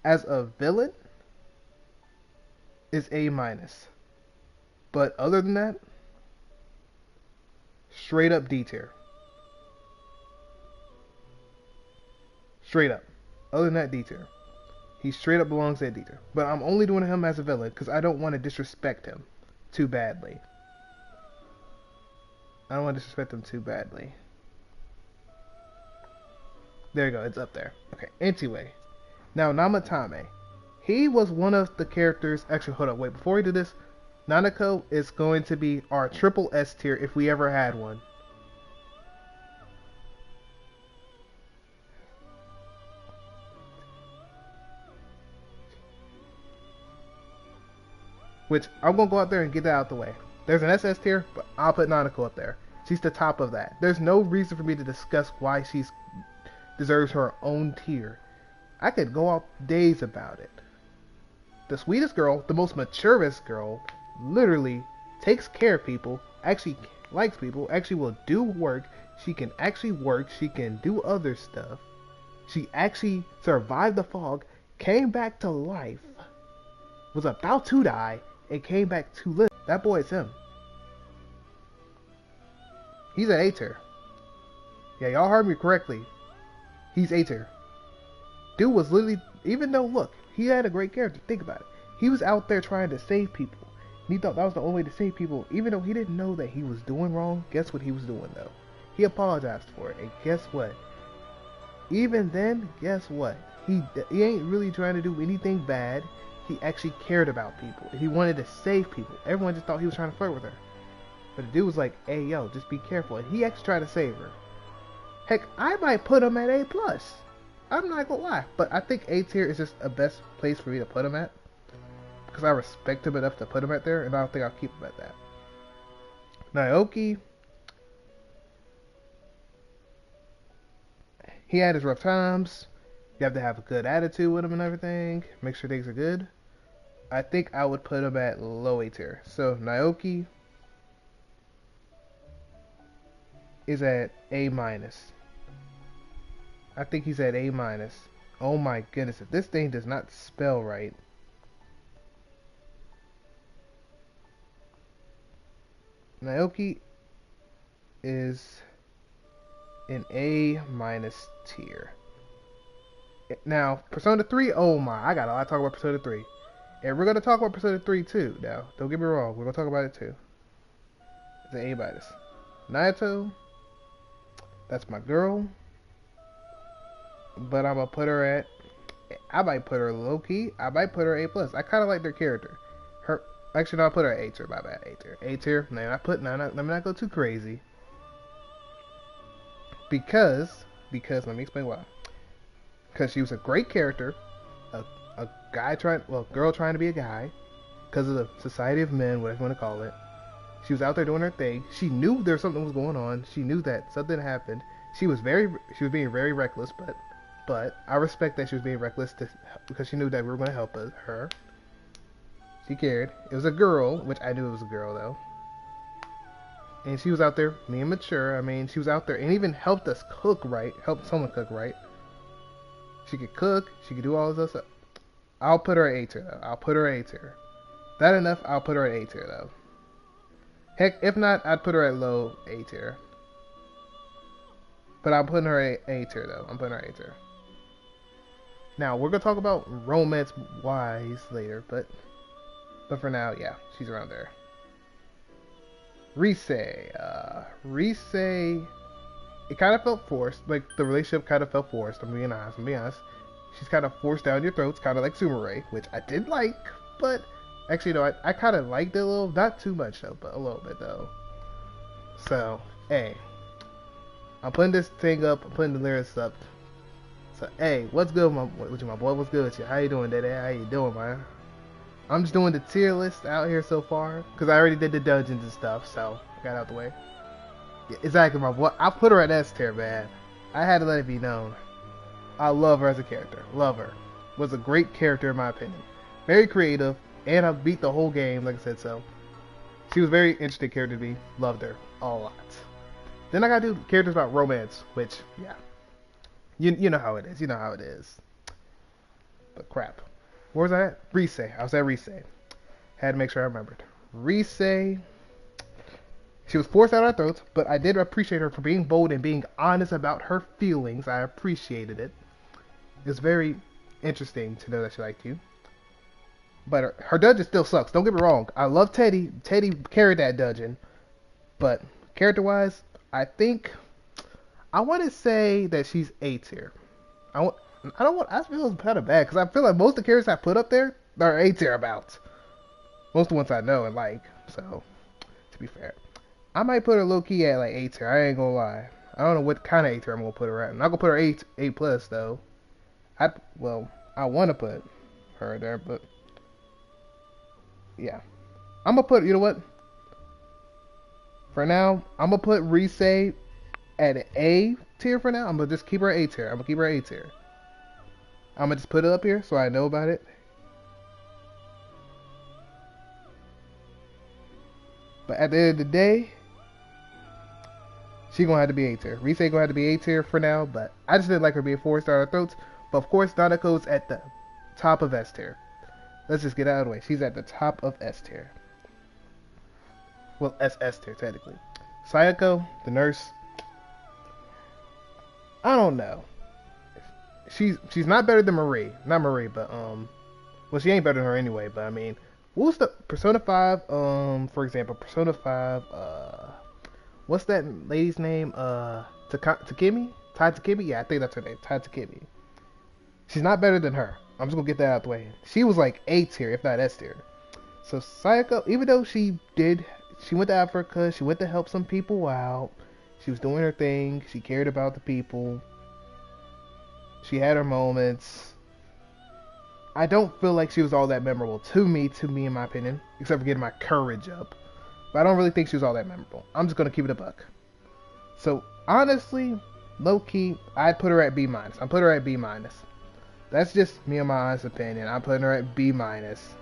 as a villain is A minus. But other than that, straight up D tier. Straight up. Other than that, D tier. He straight up belongs at D tier. But I'm only doing him as a villain because I don't want to disrespect him too badly. I don't want to disrespect him too badly. There you go, it's up there. Okay, anyway. Now, Namatame. He was one of the characters... Actually, hold up, wait. Before we do this, Nanako is going to be our triple S tier if we ever had one. Which, I'm going to go out there and get that out the way. There's an SS tier, but I'll put Nanako up there. She's the top of that. There's no reason for me to discuss why she's deserves her own tier. I could go out days about it. The sweetest girl, the most maturest girl, literally takes care of people, actually likes people, actually will do work. She can actually work. She can do other stuff. She actually survived the fog, came back to life, was about to die, and came back to live. That boy is him. He's an A tier. Yeah, y'all heard me correctly. He's A tier. Dude was literally, even though, look, he had a great character. Think about it. He was out there trying to save people. And he thought that was the only way to save people. Even though he didn't know that he was doing wrong, guess what he was doing, though? He apologized for it. And guess what? Even then, guess what? He ain't really trying to do anything bad. He actually cared about people. He wanted to save people. Everyone just thought he was trying to flirt with her. But the dude was like, hey, yo, just be careful. And he actually tried to save her. Heck, I might put him at A+. I'm not gonna lie. But I think A tier is just the best place for me to put him at. Because I respect him enough to put him at there. And I don't think I'll keep him at that. Naoki. He had his rough times. You have to have a good attitude with him and everything. Make sure things are good. I think I would put him at low A tier. So Naoki is at A minus. I think he's at A minus. Oh my goodness, if this thing does not spell right. Naoki is in A minus tier. Now, Persona 3, oh my, I got a lot to talk about Persona 3. And we're going to talk about Persona 3 too now. Don't get me wrong, we're going to talk about it too. the A minus. Naruto, that's my girl. But I'm gonna put her at. I might put her low key. I might put her A plus. I kind of like their character. Her actually, no, I'll put her at A tier. My bad, A tier. A tier. Let me not go too crazy. Because let me explain why. Because she was a great character, a girl trying to be a guy, because of the society of men, whatever you want to call it. She was out there doing her thing. She knew there was something was going on. She knew that something happened. She was being very reckless, but I respect that she was being reckless because she knew that we were going to help her. She cared. It was a girl, which I knew it was a girl though. And she was out there being mature. I mean, she was out there and even helped us cook right. Helped someone cook right. She could cook. She could do all this stuff. I'll put her at A tier though. I'll put her at A tier. That enough, I'll put her at A tier though. Heck, if not, I'd put her at low A tier. But I'm putting her at A tier though. I'm putting her at A tier. Now, we're going to talk about romance-wise later, but for now, yeah, she's around there. Rise. Rise, it kind of felt forced. Like, the relationship kind of felt forced, I'm being honest. She's kind of forced down your throats, kind of like Sumire, which I did like, but actually, no, I kind of liked it a little, not too much though, but a little bit though. So, hey, I'm putting this thing up, I'm putting the lyrics up. So, hey, what's good with you, my boy? What's good with you? How you doing, Daddy? How you doing, man? I'm just doing the tier list out here so far, because I already did the dungeons and stuff, so I got out the way. Yeah, exactly, my boy. I put her at S tier, man. I had to let it be known. I love her as a character. Love her. Was a great character in my opinion. Very creative, and I beat the whole game, like I said, so. She was a very interesting character to me. Loved her a lot. Then I gotta do characters about romance, which, yeah. You know how it is. You know how it is. But crap. Where was I at? Rise. I was at Rise. Had to make sure I remembered. Rise. She was forced out of our throats, but I did appreciate her for being bold and being honest about her feelings. I appreciated it. It was very interesting to know that she liked you. But her dungeon still sucks. Don't get me wrong. I love Teddy. Teddy carried that dungeon. But character-wise, I think I want to say that she's A tier. I feel kind of bad because I feel like most of the characters I put up there are A tier about. Most of the ones I know and like. So, to be fair, I might put her low key at like A tier. I ain't gonna lie. I don't know what kind of A tier I'm gonna put her at. I'm not gonna put her A plus though. I want to put her there, but yeah, I'm gonna put. You know what? For now, I'm gonna put Rise at an A tier for now. I'm gonna just keep her at A tier. I'm gonna just put it up here so I know about it. But at the end of the day, she gonna have to be A tier. Rise gonna have to be A tier for now, but I just didn't like her being forced out of our throats. But of course, Nanako's at the top of S tier. Let's just get out of the way. She's at the top of S tier. Well, SS tier technically. Sayako, the nurse. I don't know. She's not better than Marie. Not Marie, but well, she ain't better than her anyway. But I mean, what was the Persona 5? For example, Persona 5. What's that lady's name? Takemi? Tai Takemi? Yeah, I think that's her name. Tai Takemi. She's not better than her. I'm just gonna get that out the way. She was like A tier, if not S tier. So Sayako, even though she went to Africa, she went to help some people out. She was doing her thing. She cared about the people. She had her moments. I don't feel like she was all that memorable to me in my opinion, except for getting my courage up. But I don't really think she was all that memorable. I'm just gonna keep it a buck. So honestly, low key, I'd put her at B minus. I'm putting her at B minus. That's just me and my honest opinion. I'm putting her at B minus.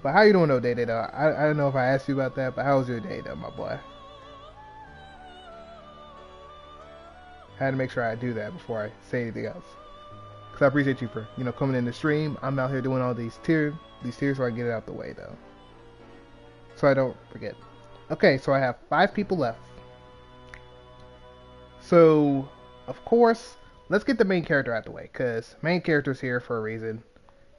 But how you doing though, Day though? I don't know if I asked you about that, but how was your day though, my boy? Had to make sure I do that before I say anything else. Cause I appreciate you for, coming in the stream. I'm out here doing all these tiers so I can get it out the way though. So I don't forget. Okay, so I have 5 people left. So, of course, let's get the main character out the way, cause main character's here for a reason.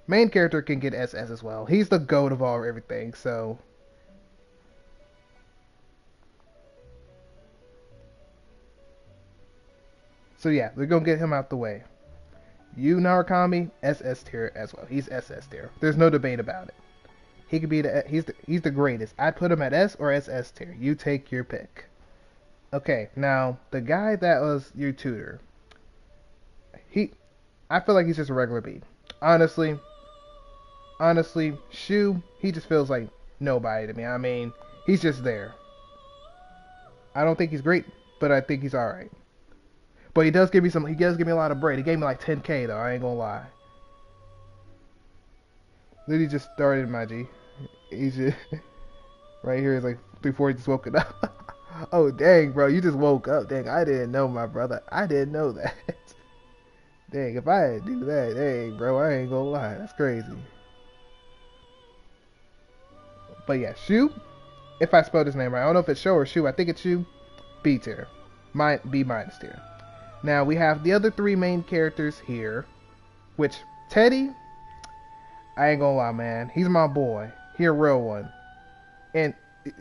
Main character can get SS as well. He's the GOAT of everything, so So yeah, we're gonna get him out the way. Yu Narukami, SS tier as well. He's SS tier. There's no debate about it. He could be he's the greatest. I'd put him at S or SS tier. You take your pick. Okay, now the guy that was your tutor. I feel like he's just a regular B. Honestly, Shu, he just feels like nobody to me. I mean, he's just there. I don't think he's great, but I think he's alright. But he does give me a lot of bread. He gave me like 10k though, I ain't gonna lie. Literally just started my G. He's just right here is like 340 just woken up. Oh dang, bro, you just woke up. Dang, I didn't know, my brother. I didn't know that. Dang, if I had to do that, dang, bro, I ain't gonna lie. That's crazy. But yeah, Shu, if I spelled his name right, I don't know if it's Shu or Shu. I think it's Shu. B tier. B minus tier. Now we have the other three main characters here, which Teddy, I ain't gonna lie, man. He's my boy. He a real one. And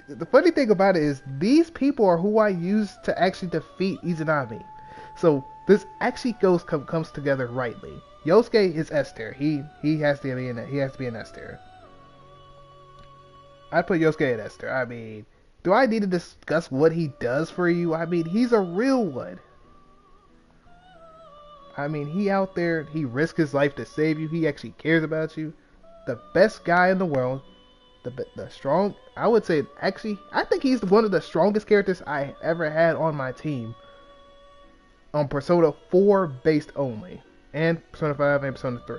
the funny thing about it is these people are who I used to actually defeat Izanami. So this actually comes together rightly. Yosuke is S tier. He has to be an S tier. I'd put Yosuke at S tier. I mean, do I need to discuss what he does for you? I mean, he's a real one. I mean, he out there, he risks his life to save you. He actually cares about you. The best guy in the world. The strong, I would say, actually, I think he's one of the strongest characters I ever had on my team. On Persona 4 based only. And Persona 5 and Persona 3.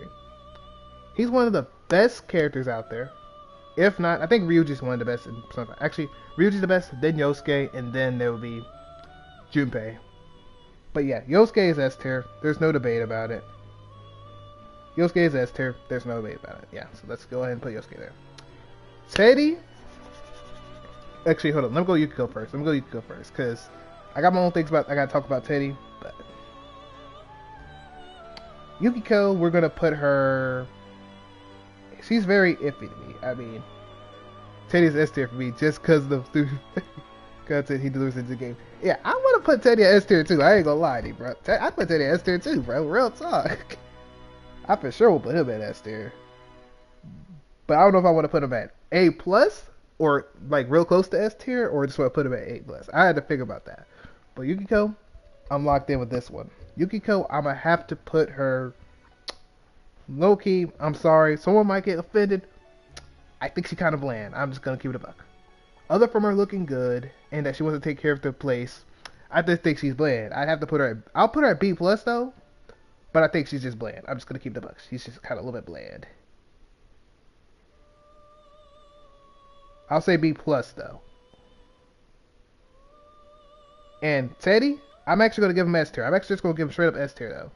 He's one of the best characters out there. If not, I think Ryuji's one of the best in Persona 5. Actually, Ryuji's the best, then Yosuke, and then there will be Junpei. But yeah, Yosuke is S tier. There's no debate about it. Yosuke is S tier. There's no debate about it. Yeah, so let's go ahead and put Yosuke there. Teddy. Actually, hold on. Let me go Yukiko first. Because I got my own things I gotta talk about Teddy. But Yukiko, we're gonna put her. She's very iffy to me. I mean, Teddy's S tier for me just because of the content he delivers into the game. Yeah, I want to put Teddy at S tier too. I ain't gonna lie to you, bro. I put Teddy at S tier too, bro. Real talk. I for sure will put him at S tier. But I don't know if I want to put him at A plus or like real close to S tier, or just want to put him at A plus. I had to figure about that. But Yukiko, I'm locked in with this one. Yukiko, I'm gonna have to put her low key. I'm sorry, someone might get offended. I think she kind of bland. I'm just gonna keep it a buck. Other from her looking good and that she wants to take care of the place, I just think she's bland. I'd have to put her. I'll put her at B plus though, but I think she's just bland. I'm just gonna keep the buck. She's just kind of a little bit bland. I'll say B plus though. And Teddy, I'm actually gonna give him S tier. I'm actually just gonna give him straight up S tier though.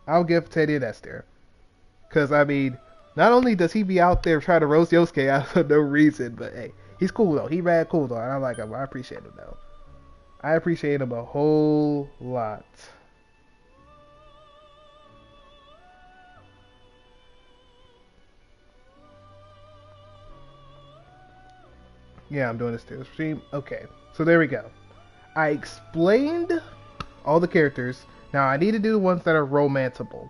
I'll give Teddy an S tier. Cause I mean, not only does he be out there trying to roast Yosuke out for no reason, but hey, he's cool though. He rad cool though, and I like him. I appreciate him though. I appreciate him a whole lot. Yeah, I'm doing this to the stream. Okay, so there we go. I explained all the characters. Now I need to do the ones that are romanceable.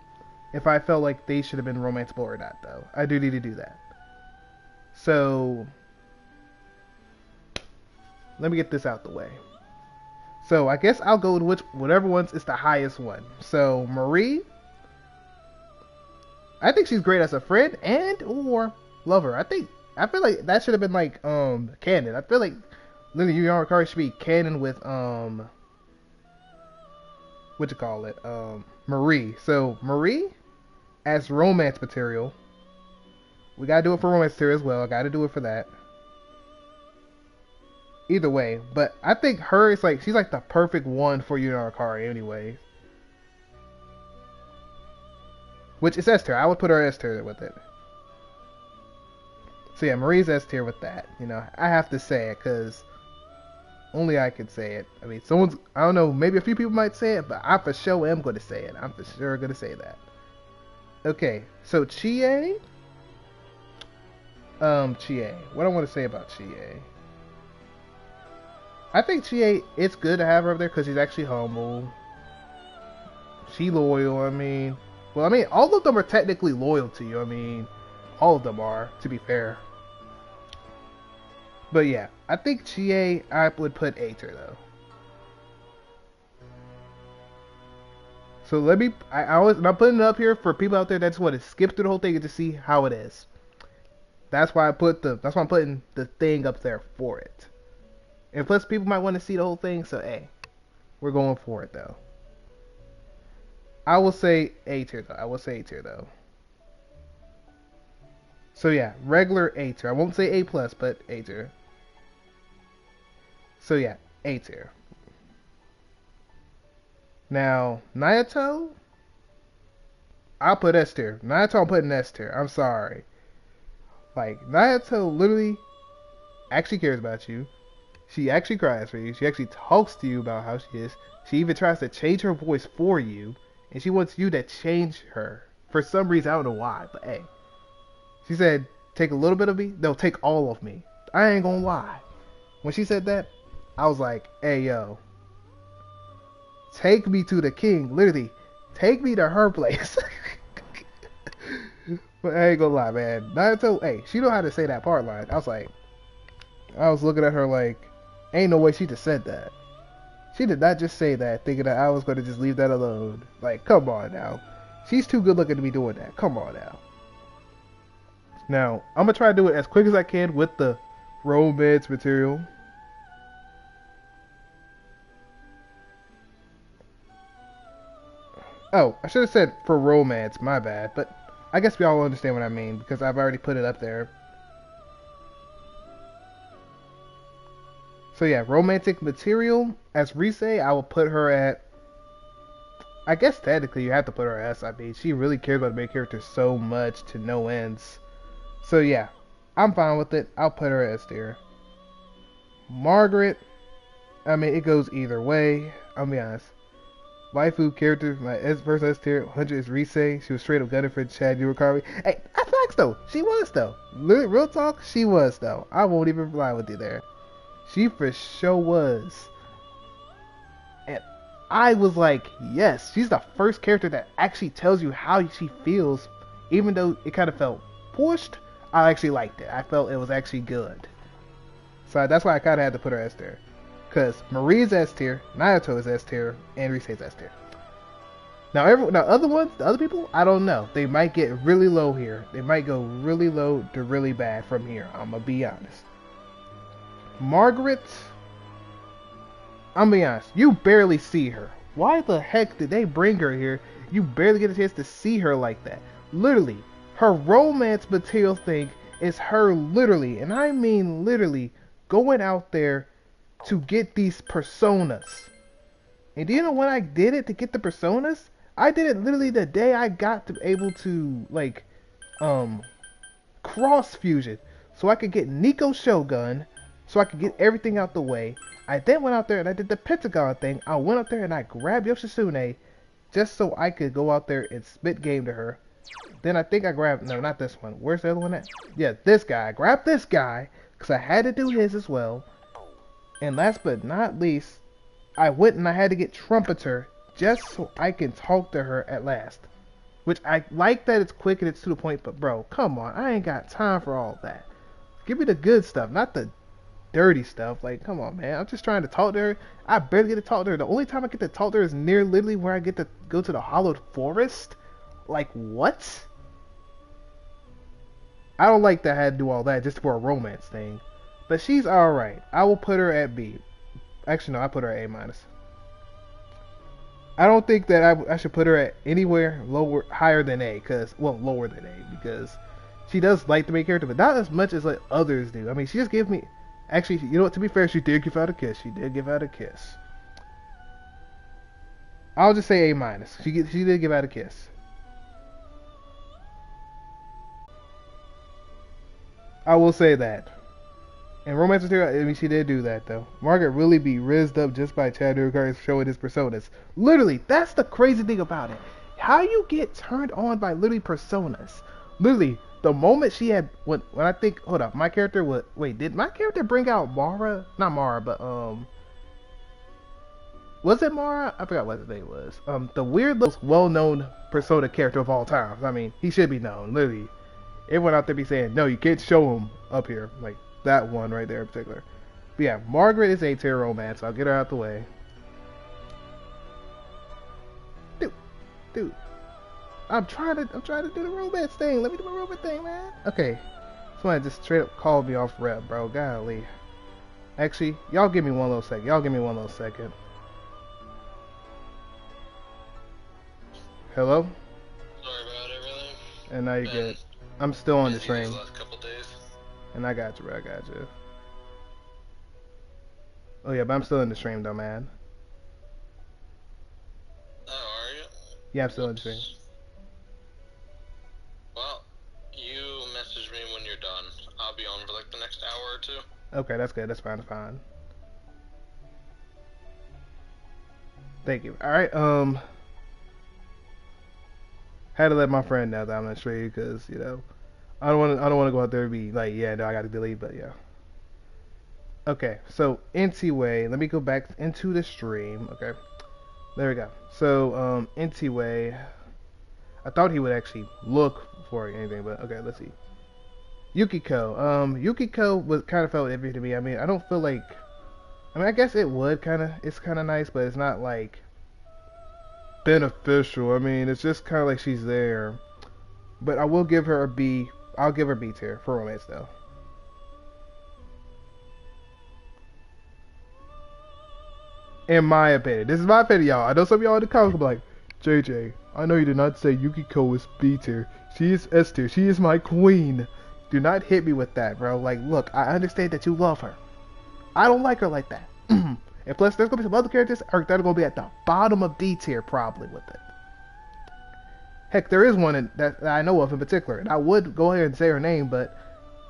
If I felt like they should have been romanceable or not, though. I do need to do that. So let me get this out the way. So I guess I'll go with whatever ones is the highest one. So Marie, I think she's great as a friend and or lover. I feel like that should have been like canon. I feel like Lily Yu Yarikari should be canon with what you call it? Marie. So Marie as romance material. We gotta do it for romance material as well. I gotta do it for that. Either way, but I think her is like she's like the perfect one for Yu Yarikari anyway. Which is S tier. I would put her S tier with it. So yeah, Marie's S tier with that. You know, I have to say it because only I can say it. I mean, I don't know, maybe a few people might say it, but I for sure am going to say it. I'm for sure going to say that. Okay, so Chie. Chie. What I want to say about Chie. I think Chie, it's good to have her up there because she's actually humble. She loyal, I mean. Well, I mean, all of them are technically loyal to you. I mean, all of them are, to be fair. But yeah, I think Chie, I would put Aether though. So let me, I'm putting it up here for people out there that just want to skip through the whole thing and just see how it is. That's why I'm putting the thing up there for it. And plus people might want to see the whole thing, so hey, we're going for it though. I will say A tier though. So yeah, regular A tier. I won't say A plus, but A tier. So yeah, A tier. Now, Naoto, I'll put S tier. Naoto, I'm putting S tier. I'm sorry. Like, Naoto literally actually cares about you. She actually cries for you. She actually talks to you about how she is. She even tries to change her voice for you. And she wants you to change her. For some reason, I don't know why, but hey. She said, take a little bit of me. No, take all of me. I ain't gonna lie. When she said that, I was like, hey, yo. Take me to the king. Literally, take me to her place. But I ain't gonna lie, man. Naruto, hey, she know how to say that part line. I was looking at her like, ain't no way she just said that. She did not just say that thinking that I was going to just leave that alone. Like, come on now. She's too good looking to be doing that. Come on now. Now, I'm going to try to do it as quick as I can with the romance material. Oh, I should have said for romance, my bad. But I guess we all understand what I mean because I've already put it up there. So yeah, romantic material. As Rise, I will put her at, I guess technically you have to put her at S. I mean, she really cares about the main character so much to no ends. So yeah, I'm fine with it. I'll put her at S tier. Margaret, I mean, it goes either way. I'll be honest. Waifu character, my first S tier, 100 is Rise. She was straight up gunning for Chad Yurakari. Hey, that's facts though. She was though. Real talk, she was though. I won't even lie with you there. She for sure was. And I was like, yes, she's the first character that actually tells you how she feels. Even though it kind of felt pushed, I actually liked it. I felt it was actually good. So that's why I kind of had to put her S tier. Because Marie's S tier, Naoto is S tier, and Rise's S tier. Now, other ones, the other people, I don't know. They might get really low here. They might go really low to really bad from here. I'm going to be honest. Margaret, I'm gonna be honest, you barely see her. Why the heck did they bring her here? You barely get a chance to see her like that. Literally, her romance material thing is her literally, and I mean literally, going out there to get these personas. And do you know when I did it to get the personas? I did it literally the day I got to able to, like, cross fusion. So I could get Nico Shogun, so I could get everything out the way. I then went out there and I did the Pentagon thing. I went out there and I grabbed Yoshitsune just so I could go out there and spit game to her. Then I think I grabbed, no, not this one. Where's the other one at? Yeah, this guy. I grabbed this guy because I had to do his as well. And last but not least, I went and I had to get Trumpeter just so I can talk to her at last. Which I like that it's quick and it's to the point, but bro, come on. I ain't got time for all that. Give me the good stuff, not the dirty stuff. Like, come on, man. I'm just trying to talk to her. I barely get to talk to her. The only time I get to talk to her is near literally where I get to go to the Hollowed Forest. Like, what? I don't like that I had to do all that just for a romance thing. But she's alright. I will put her at B. Actually, no, I put her at A minus. I don't think that I should put her at anywhere higher than A. Well, lower than A. Because she does like the main character, but not as much as like others do. I mean, she just gave me... Actually, you know what? To be fair, she did give out a kiss. She did give out a kiss. I'll just say A minus. She did give out a kiss. I will say that. And romance material, I mean, she did do that though. Margaret really be rizzed up just by Chad Durakari showing his personas. Literally, that's the crazy thing about it. How you get turned on by literally personas. Literally, the moment she had, when I think, hold up, my character would, wait, did my character bring out Mara? Not Mara, but Was it Mara? I forgot what his name was. The weird, most well-known Persona character of all time. I mean, he should be known. Literally, everyone out there be saying, no, you can't show him up here. Like that one right there in particular. But yeah, Margaret is A-tier romance. I'll get her out the way. Dude, I'm trying to do the romance thing. Let me do my romance thing, man. Okay, someone just straight up called me off rep, bro. Golly. Actually, y'all give me one little second. Hello? Sorry about everything. And now you good. I'm still on the Busy stream. these last couple days. And I got you, bro. I got you. Oh yeah, but I'm still in the stream though, man. Oh, are you? Yeah, I'm still in the stream. Well, you message me when you're done. I'll be on for like the next hour or two. Okay, that's good. That's fine. That's fine. Thank you. All right. Had to let my friend know that I'm not stream because I don't want to go out there and be like, yeah, no, I got to delete, but yeah. Okay, so Way, let me go back into the stream. Okay, there we go. So Way, I thought he would actually look for anything, but okay, let's see. Yukiko, Yukiko was kind of felt iffy to me. I mean, I don't feel like, I mean, I guess it would it's kind of nice, but it's not like beneficial. I mean, it's just kind of like she's there. But I will give her a B. I'll give her B tier for romance though. In my opinion, this is my opinion, y'all. I know some of y'all in the comments will be like, JJ, I know you did not say Yukiko is B tier. She is S tier. She is my queen. Do not hit me with that, bro. Like, look, I understand that you love her. I don't like her like that. And plus, there's gonna be some other characters that are gonna be at the bottom of D tier probably with it. Heck, there is one that I know of in particular, and I would go ahead and say her name, but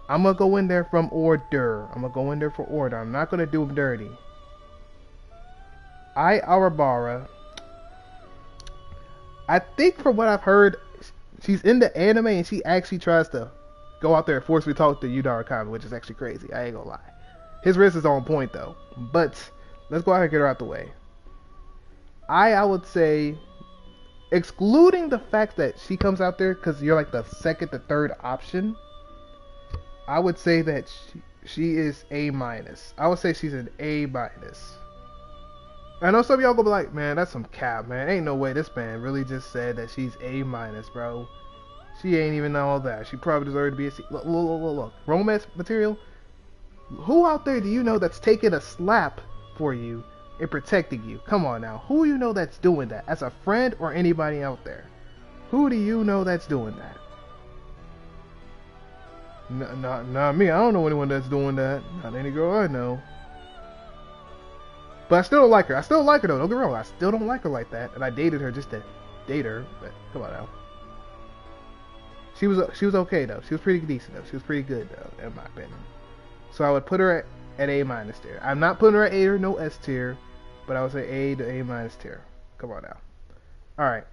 I'm gonna go in there from order. I'm not gonna do them dirty. Arabara. I think from what I've heard, she's in the anime and she actually tries to go out there and forcefully talk to Yudara Kami, which is actually crazy. I ain't gonna lie. His wrist is on point though. But let's go ahead and get her out the way. I would say, excluding the fact that she comes out there because you're like the second to third option, I would say that she is A-. I would say she's an A-. I know some of y'all gonna be like, man, that's some cap, man. Ain't no way this man really just said that she's A-, bro. She ain't even all that. She probably deserved to be a C. Look. Romance material? Who out there do you know that's taking a slap for you and protecting you? Come on now. Who do you know that's doing that? As a friend or anybody out there? Who do you know that's doing that? Not me. I don't know anyone that's doing that. Not any girl I know. But I still don't like her. I still like her though. Don't get me wrong. I still don't like her like that. And I dated her just to date her. But come on now. She was okay though. She was pretty decent though. She was pretty good though, in my opinion. So I would put her at A- tier. I'm not putting her at A or no S tier, but I would say A to A- tier. Come on now. All right.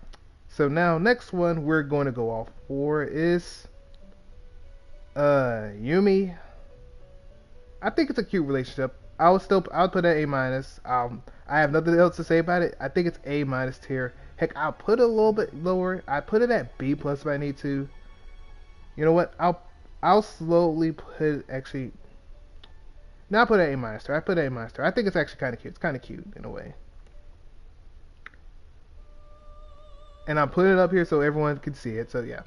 So now next one we're going to go off for is Yumi. I think it's a cute relationship. I'll put it at A-. I have nothing else to say about it. I think it's A- tier. Heck, I'll put it a little bit lower. I put it at B+ if I need to. You know what? I'll slowly put it actually. Now I'll put it at A- tier. I put it at A- tier. I think it's actually kind of cute. It's kind of cute in a way. And I'm putting it up here so everyone can see it. So yeah,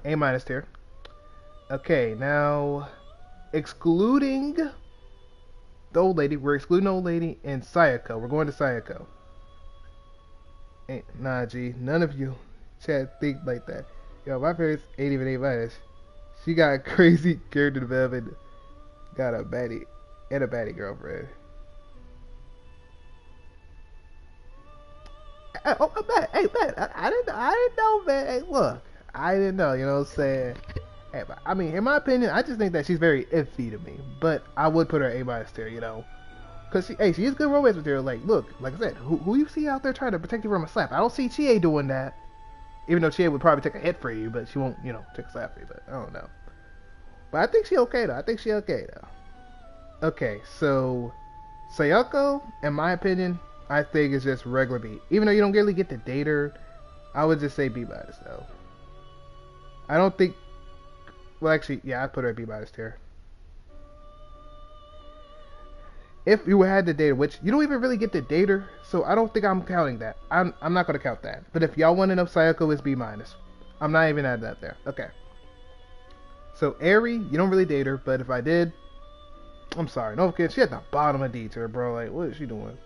A- tier. Okay, now excluding the old lady. We're excluding the old lady and Sayako. We're going to Sayako. Nah, G. None of you chat think like that. Yo, my parents ain't even A-. She got a crazy character development. Got a baddie and a baddie girlfriend. Oh, man. Hey, man. I didn't know, man. Hey, look. I didn't know. You know what I'm saying? Hey, I mean, in my opinion, I just think that she's very iffy to me. But I would put her A- tier, you know. Because she is good romance material. Like, look, like I said, who you see out there trying to protect you from a slap? I don't see Chie doing that. Even though Chie would probably take a hit for you, but she won't, you know, take a slap for you. But I don't know. But I think she okay, though. Okay, so Sayako, in my opinion, I think it's just regular B. Even though you don't really get to date her, I would just say B minus though. I don't think. Well, actually, yeah, I'd put her at B minus tier. If you had to date her, which you don't even really get to date her, so I don't think I'm counting that. I'm not gonna count that. But if y'all want to know, Sayako is B minus. I'm not even adding that there. Okay. So Eri, you don't really date her, but if I did, I'm sorry. No kidding. She at the bottom of D tier, bro. Like, what is she doing?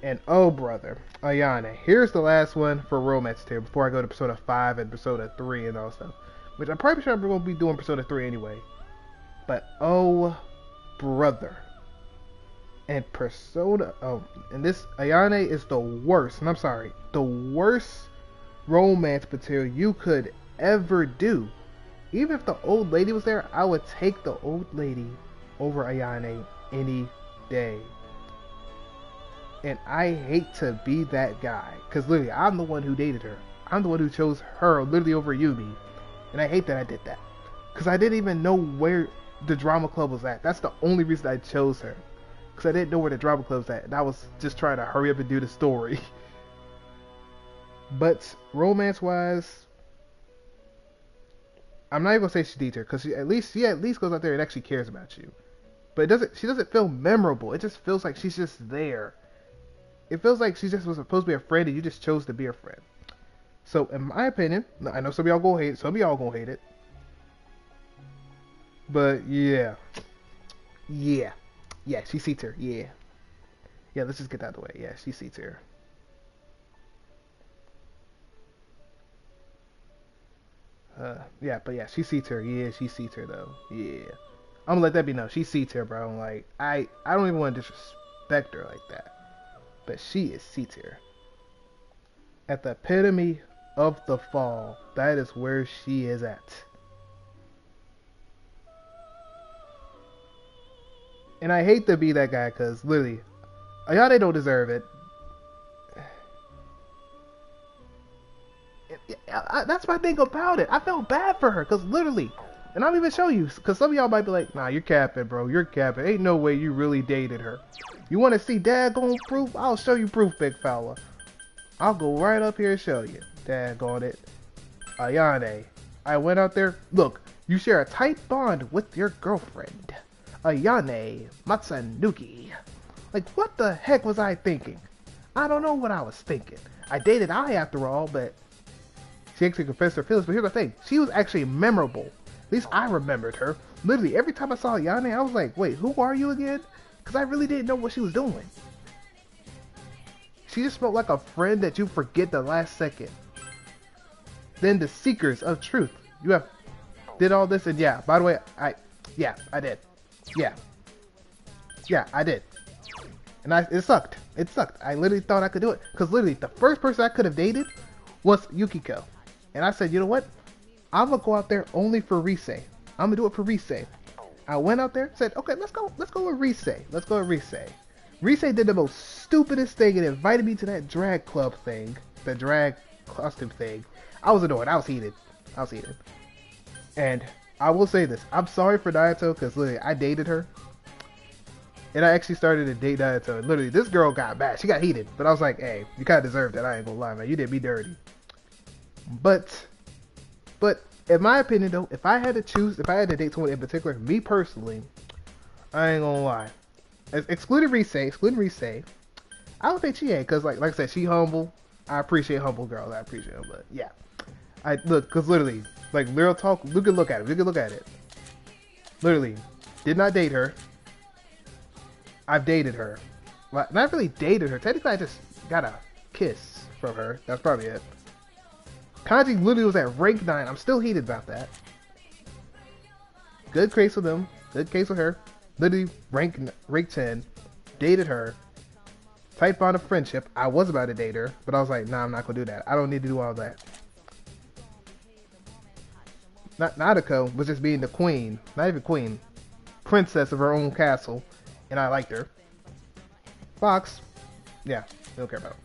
And oh brother, Ayane. Here's the last one for romance tier before I go to Persona 5 and Persona 3 and all stuff. Which I'm probably sure I'm gonna be doing Persona 3 anyway. But oh brother. And Persona, and this Ayane is the worst, and I'm sorry, the worst romance material you could ever do. Even if the old lady was there, I would take the old lady over Ayane any day. And I hate to be that guy, because literally, I'm the one who dated her. I'm the one who chose her literally over Yumi. And I hate that I did that. Because I didn't even know where the drama club was at. That's the only reason I chose her. Because I didn't know where the drama club was at. And I was just trying to hurry up and do the story. But romance-wise, I'm not even going to say she's D tier. Because she at least goes out there and actually cares about you. But she doesn't feel memorable. It just feels like she's just there. It feels like she just was supposed to be a friend and you just chose to be a friend. So, in my opinion, I know some of y'all gonna hate it. Some of y'all gonna hate it. But, yeah. Yeah. Yeah, she's C tier. Yeah. Yeah, let's just get that out of the way. Yeah, she's C tier. Yeah, but yeah, she's C tier. Yeah, she's C tier though. Yeah. I'm gonna let that be known. She's C tier, bro. Like, I don't even want to disrespect her like that. But she is C tier. At the epitome of the fall, that is where she is at. And I hate to be that guy, because literally, Ayane don't deserve it. That's my thing about it. I felt bad for her, because literally, and I'll even show you, because some of y'all might be like, nah, you're capping, bro. You're capping. Ain't no way you really dated her. You want to see daggone proof? I'll show you proof, big fella. I'll go right up here and show you. Daggone it. Ayane. I went out there. Look, you share a tight bond with your girlfriend. Ayane Matsunuki. Like, what the heck was I thinking? I don't know what I was thinking. I dated Ai after all, but she actually confessed her feelings. But here's the thing. She was actually memorable. At least I remembered her. Literally, every time I saw Ayane, I was like, wait, who are you again? Because I really didn't know what she was doing. She just felt like a friend that you forget the last second. Then the Seekers of Truth. You did all this, and yeah, by the way, I did. Yeah, I did. And it sucked. It sucked. I literally thought I could do it. Because literally, the first person I could have dated was Yukiko. And I said, you know what? I'm going to go out there only for Rise. I'm going to do it for Rise. I went out there, said, okay, let's go with Rise. Let's go with Rise. Rise did the most stupidest thing and invited me to that drag club thing. The drag costume thing. I was annoyed. I was heated. And I will say this. I'm sorry for Naoto because literally I dated her. And I actually started to date Naoto. And literally this girl got mad. She got heated. But I was like, hey, you kind of deserved that. I ain't gonna lie, man. You did me dirty. But in my opinion though, if I had to date someone in particular, me personally, I ain't gonna lie. Excluding Rise, I would say Chie, because like I said, she humble. I appreciate humble girls. I appreciate her, but yeah. Because literally, like real talk, look at it. Literally, did not date her. I've dated her. Well, not really dated her. Technically, I just got a kiss from her. That's probably it. Kanji literally was at rank 9. I'm still heated about that. Good case with them. Good case with her. Literally rank 10. Dated her. Tight bond of friendship. I was about to date her, but I was like, nah, I'm not gonna do that. I don't need to do all that. Nadeko was just being the queen. Not even queen. Princess of her own castle. And I liked her. Fox. Yeah, don't care about her.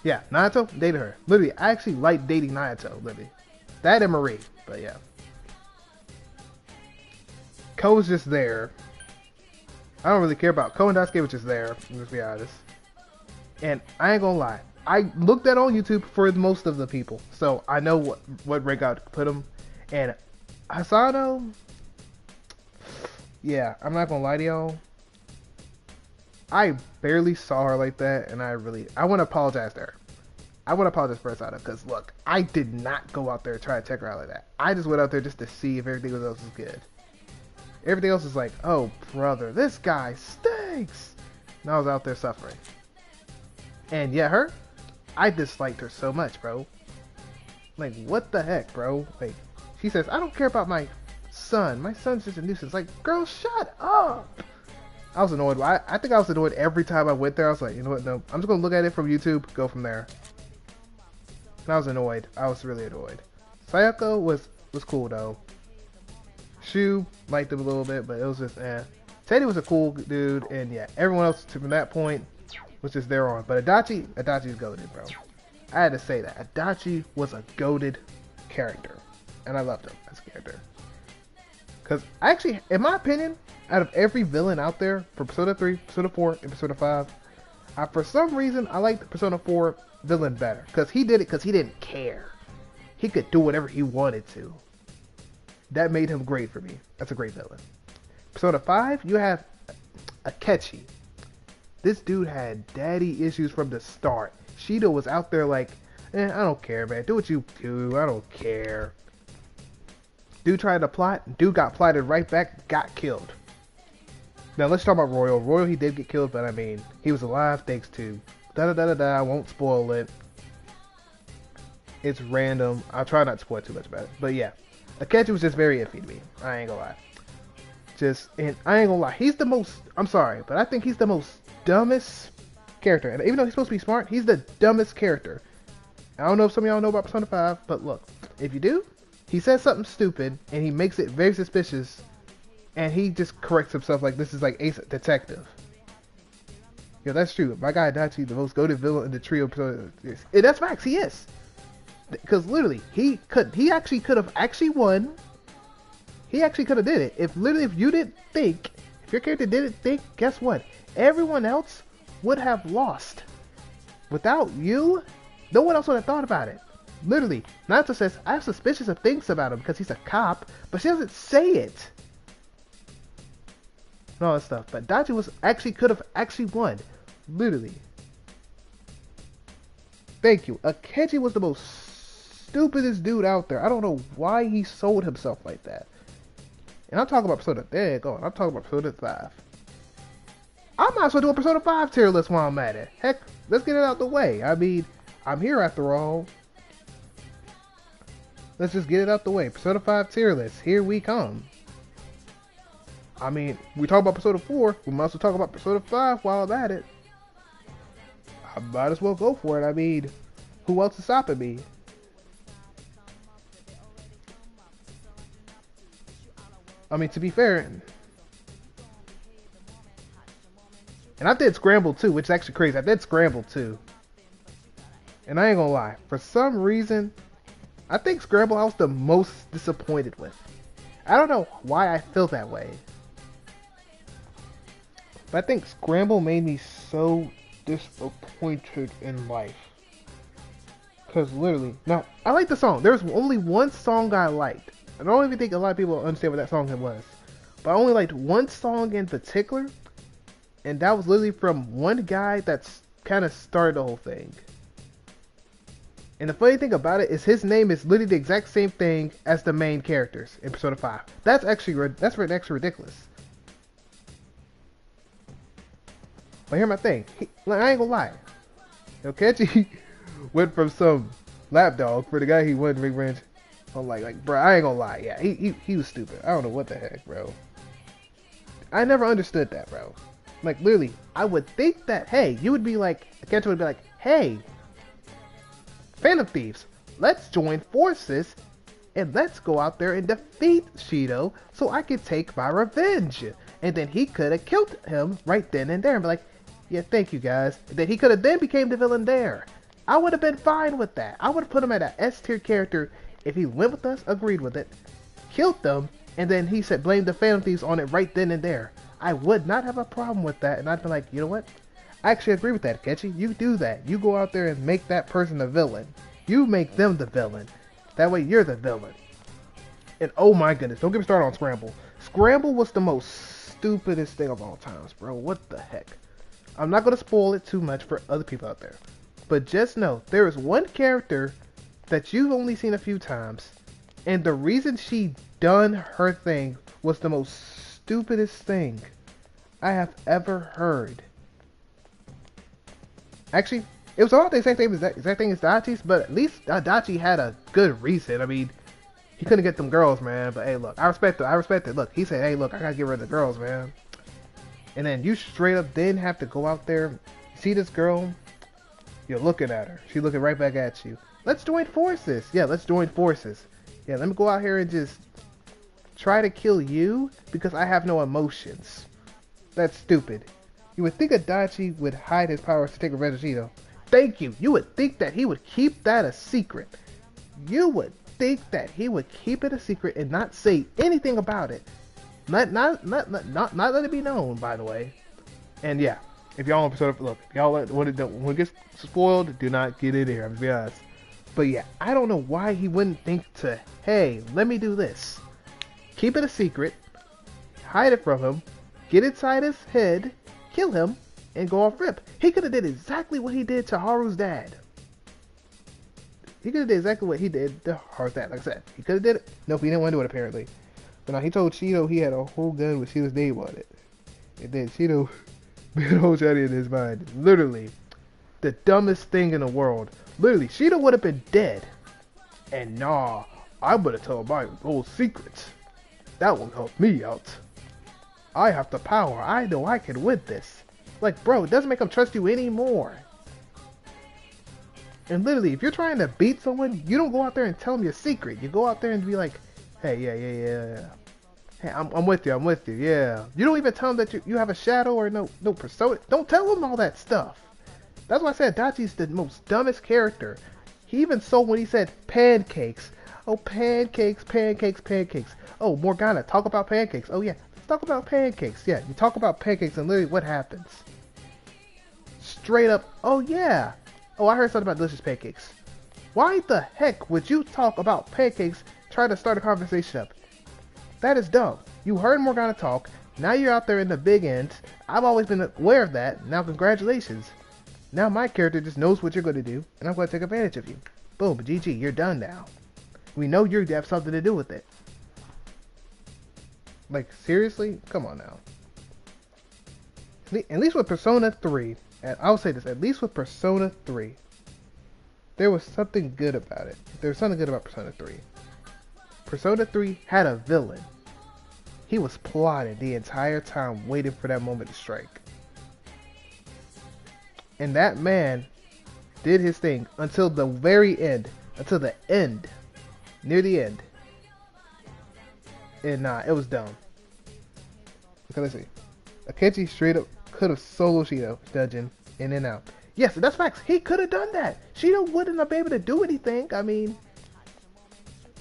Yeah, Naoto, dated her. Literally, I actually like dating Naoto, literally. That and Marie, but yeah. Ko's just there. I don't really care about Ko and Daisuke was just there, let's be honest. And I ain't gonna lie, I looked at on YouTube for most of the people, so I know what rank I would put him. And Hisano, yeah, I'm not gonna lie to y'all. I barely saw her like that, and I want to apologize to her. I want to apologize for Hisano, because look, I did not go out there and try to check her out like that. I just went out there just to see if everything else was good. Everything else is like, oh brother, this guy stinks. And I was out there suffering. And yeah, her, I disliked her so much, bro. Like, what the heck, bro? Like, she says, I don't care about my son. My son's just a nuisance. Like, girl, shut up. I was annoyed. I think I was annoyed every time I went there. I was like, you know what? No, I'm just going to look at it from YouTube, go from there. And I was annoyed. I was really annoyed. Sayako was cool, though. Shu liked him a little bit, but it was just, eh. Teddy was a cool dude, and yeah, everyone else from that point was just there on. But Adachi's goated, bro. I had to say that. Adachi was a goated character. And I loved him as a character. Because actually, in my opinion, out of every villain out there for Persona 3, Persona 4, and Persona 5, for some reason, I liked the Persona 4 villain better. Because he did it because he didn't care. He could do whatever he wanted to. That made him great for me. That's a great villain. Persona 5, you have Akechi. This dude had daddy issues from the start. Shido was out there like, I don't care, man. Do what you do. I don't care. Dude tried to plot. Dude got plotted right back. Got killed. Now let's talk about Royal. Royal, he did get killed, but I mean, he was alive thanks to da-da-da-da-da. I won't spoil it. It's random. I'll try not to spoil too much about it. But yeah, Akechi was just very iffy to me. I ain't gonna lie. And I ain't gonna lie. He's the most, I'm sorry, but I think he's the most dumbest character. And even though he's supposed to be smart, he's the dumbest character. I don't know if some of y'all know about Persona 5, but look, if you do, he says something stupid, and he makes it very suspicious, and he just corrects himself like this is like Ace Detective. Yo, that's true. My guy Adachi, the most goated villain in the trio of Persona. And that's facts, he is. Because literally, he actually could have won. He actually could have did it. If you didn't think, if your character didn't think, guess what? Everyone else would have lost. Without you, no one else would have thought about it. Literally, Naruto says, I have suspicious of things about him because he's a cop, but she doesn't say it. And all that stuff. But Dachi could have actually won. Literally. Thank you. Akechi was the most stupidest dude out there. I don't know why he sold himself like that. And I'm talking about Persona. There you go. I'm talking about Persona 5. I might as well do a Persona 5 tier list while I'm at it. Heck, let's get it out the way. I mean, I'm here after all. Let's just get it out the way. Persona 5 tier list. Here we come. I mean, we talk about Persona 4. We might as well talk about Persona 5 while I'm at it. I might as well go for it. I mean, who else is stopping me? I mean, to be fair, and I did Scramble too, which is actually crazy. I did Scramble too. And I ain't gonna lie, for some reason, I think Scramble I was the most disappointed with. I don't know why I feel that way. But I think Scramble made me so disappointed in life. Because literally, now, I like the song. There's only one song I liked. I don't even think a lot of people understand what that song was. But I only liked one song in particular. And that was literally from one guy that's kind of started the whole thing. And the funny thing about it is his name is literally the exact same thing as the main characters in Persona 5. That's actually ridiculous. But here's my thing. I ain't gonna lie. Akechi went from some lapdog for the guy he won Ring Range. I'm like, bro, I ain't gonna lie. Yeah, he was stupid. I don't know what the heck, bro. I never understood that, bro. Like, literally, I would think that, hey, you would be like, Akechi would be like, hey, Phantom Thieves, let's join forces and let's go out there and defeat Shido so I can take my revenge. And then he could have killed him right then and there and be like, yeah, thank you guys. And then he could have then became the villain there. I would have been fine with that. I would have put him at an S tier character if he went with us, agreed with it, killed them, and then he said blame the Phantom Thieves on it right then and there. I would not have a problem with that, and I'd be like, you know what? I actually agree with that, Akechi. You do that. You go out there and make that person the villain. You make them the villain. That way you're the villain. And oh my goodness, don't get me started on Scramble. Scramble was the most stupidest thing of all times, bro. What the heck? I'm not going to spoil it too much for other people out there. But just know, there is one character that you've only seen a few times. And the reason she done her thing was the most stupidest thing I have ever heard. Actually, it was all the exact thing as Dachi's, but at least Dachi had a good reason. I mean, he couldn't get them girls, man. But hey, look, I respect it. Look, he said, hey, look, I gotta get rid of the girls, man. And then you straight up didn't have to go out there, see this girl, you're looking at her. She's looking right back at you. Let's join forces. Yeah, let's join forces. Yeah, let me go out here and just try to kill you because I have no emotions. That's stupid. You would think Adachi would hide his powers to take revenge of Shido. Thank you. You would think that he would keep that a secret. You would think that he would keep it a secret and not say anything about it. Not let it be known, by the way. And yeah, if y'all want to look, if y'all when it gets spoiled, do not get in here. I'm gonna be honest. But yeah, I don't know why he wouldn't think to, hey, let me do this. Keep it a secret, hide it from him, get inside his head, kill him, and go off rip. He could have did exactly what he did to Haru's dad. He could have did exactly what he did to Haru's dad. Like I said, he could have did it. Nope, he didn't want to do it apparently. But now he told Shido he had a whole gun with Shido's name on it. And then Shido made a whole shotty in his mind. Literally, the dumbest thing in the world. Literally, Shido would have been dead. And nah, I'm gonna tell my old secrets. That will help me out. I have the power. I know I can win this. Like, bro, it doesn't make him trust you anymore. And literally, if you're trying to beat someone, you don't go out there and tell them your secret. You go out there and be like, hey, yeah. Hey, I'm with you, yeah. You don't even tell them that you have a shadow or no persona. Don't tell them all that stuff. That's why I said Dachi's the most dumbest character. He even sold when he said pancakes. Oh, pancakes. Oh, Morgana, talk about pancakes. Oh, yeah, let's talk about pancakes. Yeah, you talk about pancakes and literally what happens? Straight up, oh, yeah. Oh, I heard something about delicious pancakes. Why the heck would you talk about pancakes, try to start a conversation up? That is dumb. You heard Morgana talk. Now you're out there in the big end. I've always been aware of that. Now congratulations. Now my character just knows what you're going to do, and I'm going to take advantage of you. Boom, GG, you're done now. We know you have something to do with it. Like, seriously? Come on now. At least with Persona 3, and I'll say this, at least with Persona 3, there was something good about it. There was something good about Persona 3. Persona 3 had a villain. He was plotting the entire time, waiting for that moment to strike. And that man did his thing until the very end. Until the end. Near the end. And nah, it was dumb. Okay, let's see. Akechi straight up could have solo Shido dungeon in and out. Yes, that's facts. He could have done that. Shido wouldn't have been able to do anything. I mean,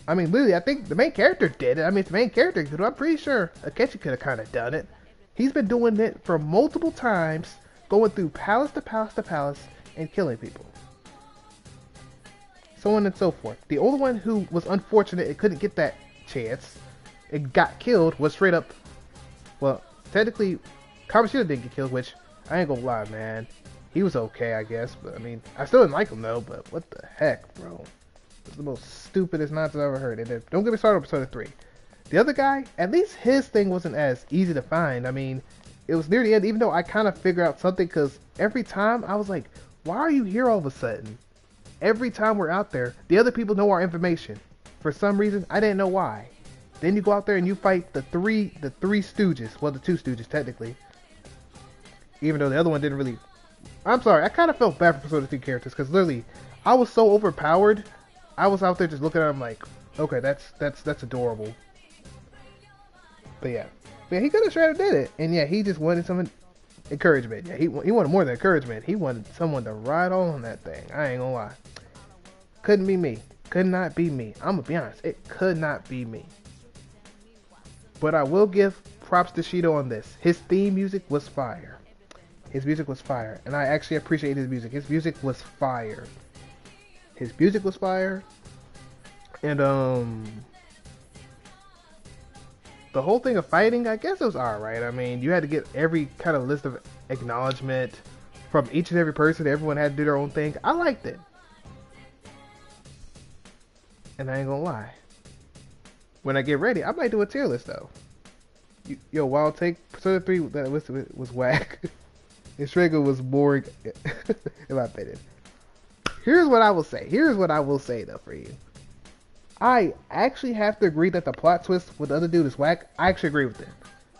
literally, I think the main character did it. I mean, it's the main character, but I'm pretty sure Akechi could have kind of done it. He's been doing it for multiple times, going through palace to palace to palace and killing people. So on and so forth. The only one who was unfortunate and couldn't get that chance and got killed was straight up, well, technically, Kamoshida didn't get killed, which, I ain't gonna lie, man. He was okay, I guess, but I mean, I still didn't like him though, but what the heck, bro. It's the most stupidest nonsense I've ever heard. And then, don't get me started on Persona 3. The other guy, at least his thing wasn't as easy to find. I mean, it was near the end, even though I kind of figured out something, because every time I was like, why are you here all of a sudden? Every time we're out there, the other people know our information. For some reason, I didn't know why. Then you go out there and you fight the three stooges. Well, the two stooges, technically. Even though the other one didn't really... I'm sorry, I kind of felt bad for Persona 3 characters, because literally, I was so overpowered, I was out there just looking at him like, okay, that's adorable. But yeah, he could have straight up did it. And yeah, he just wanted some encouragement. Yeah, he wanted more than encouragement. He wanted someone to ride on that thing. I ain't gonna lie. Couldn't be me. Could not be me. I'm gonna be honest. It could not be me. But I will give props to Shido on this. His theme music was fire. His music was fire, and I actually appreciate his music. His music was fire. His music was fire, and the whole thing of fighting, I guess it was alright. I mean, you had to get every kind of list of acknowledgement from each and every person. Everyone had to do their own thing. I liked it. And I ain't gonna lie. When I get ready, I might do a tier list though. Yo, Wild Take, Persona 3 that was whack. And Striga was boring, in my opinion. Here's what I will say. Here's what I will say though for you. I actually have to agree that the plot twist with the other dude is whack. I actually agree with it.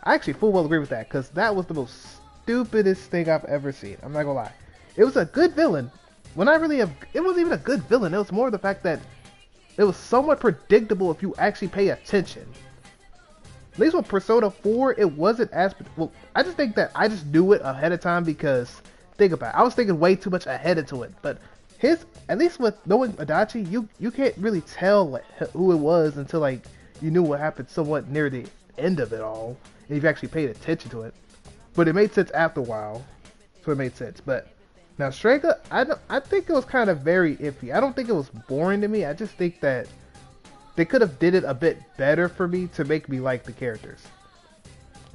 I actually full well agree with that, because that was the most stupidest thing I've ever seen. I'm not gonna lie. It was a good villain. It wasn't even a good villain. It was more the fact that it was somewhat predictable if you actually pay attention. At least with Persona 4, it wasn't as... Well, I just think that I just knew it ahead of time because... Think about it. I was thinking way too much ahead into it. But at least with knowing Adachi, you can't really tell like, who it was until like you knew what happened somewhat near the end of it all. And you've actually paid attention to it. But it made sense after a while. So it made sense. But now Strega, I think it was kind of very iffy. I don't think it was boring to me. I just think that they could have did it a bit better for me to make me like the characters.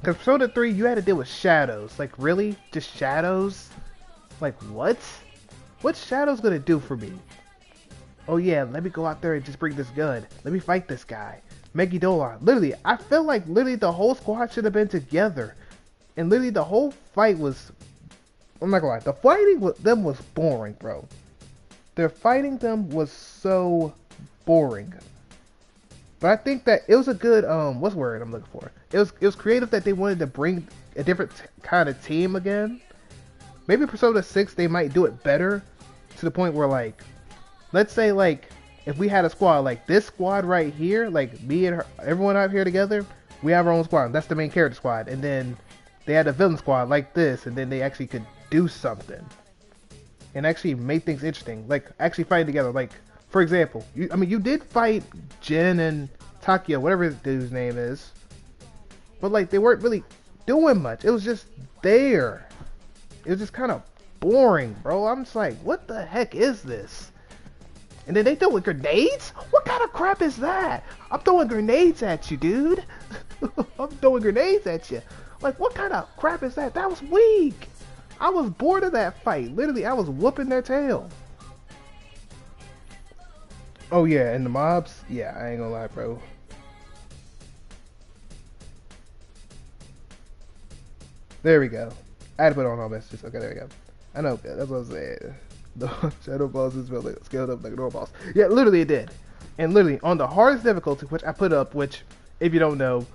Because Persona 3, you had to deal with shadows. Like, really? Just shadows? Like, what? What's shadows gonna do for me? Oh yeah, let me go out there and just bring this gun. Let me fight this guy. Meggy Dolan. Literally, I feel like literally the whole squad should have been together. And literally the whole fight was... I'm not gonna lie. The fighting with them was boring, bro. Their fighting them was so boring. But I think that it was a good, what's the word I'm looking for? It was creative that they wanted to bring a different kind of team again. Maybe Persona 6, they might do it better to the point where, like, let's say, like, if we had a squad, like this squad right here, like me and her, everyone out here together, we have our own squad. That's the main character squad. And then they had a villain squad like this, and then they actually could do something. And actually made things interesting. Like, actually fighting together. Like, for example, you did fight Jin and Takia, whatever his dude's name is. But, like, they weren't really doing much. It was just there. It was just kind of boring, bro. I'm just like, what the heck is this? And then they throw grenades? What kind of crap is that? I'm throwing grenades at you, dude. I'm throwing grenades at you. Like, what kind of crap is that? That was weak. I was bored of that fight. Literally, I was whooping their tail. Oh yeah, and the mobs? Yeah, I ain't gonna lie, bro. There we go. I had to put on all messages. Okay, there we go. I know, that's what I was saying. The shadow bosses felt like scaled up like a normal boss. Yeah, literally it did. And literally, on the hardest difficulty, which I put up, which, if you don't know,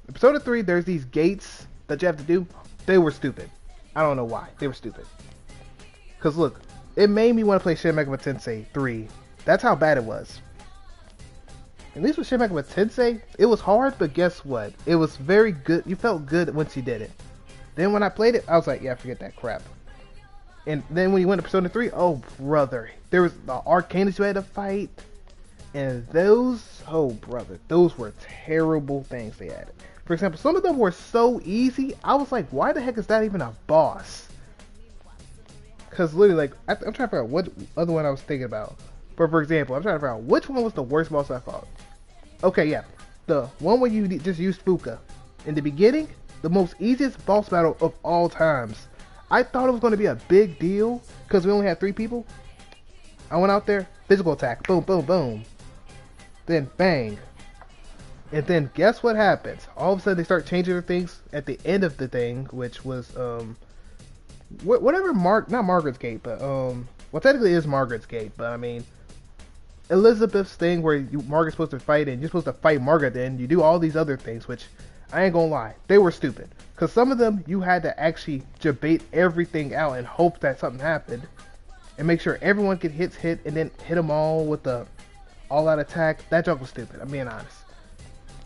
in Persona 3, there's these gates that you have to do. They were stupid. I don't know why. They were stupid. Because look, it made me want to play Shin Megami Tensei 3. That's how bad it was. At least with Shin Megami Tensei, it was hard, but guess what? It was very good. You felt good once you did it. Then when I played it, I was like, yeah, forget that crap. And then when you went to Persona 3, oh brother, there was the Arcanus you had to fight. And those, oh brother, those were terrible things they added. For example, some of them were so easy, I was like, why the heck is that even a boss? Because literally, like, I'm trying to figure out what other one I was thinking about. But for example, I'm trying to figure out which one was the worst boss I fought. Okay, yeah. The one where you just used Fuka. In the beginning, the most easiest boss battle of all times. I thought it was going to be a big deal because we only had 3 people. I went out there, physical attack, boom, boom, boom. Then bang. And then guess what happens? All of a sudden they start changing their things at the end of the thing, which was whatever not Margaret's Gate, but well technically it is Margaret's Gate, but I mean Elizabeth's thing where Margaret's supposed to fight and you're supposed to fight Margaret, then you do all these other things, which I ain't gonna lie, they were stupid. Because some of them, you had to actually debate everything out and hope that something happened. And make sure everyone could hit and then hit them all with the all-out attack. That joke was stupid, I'm being honest.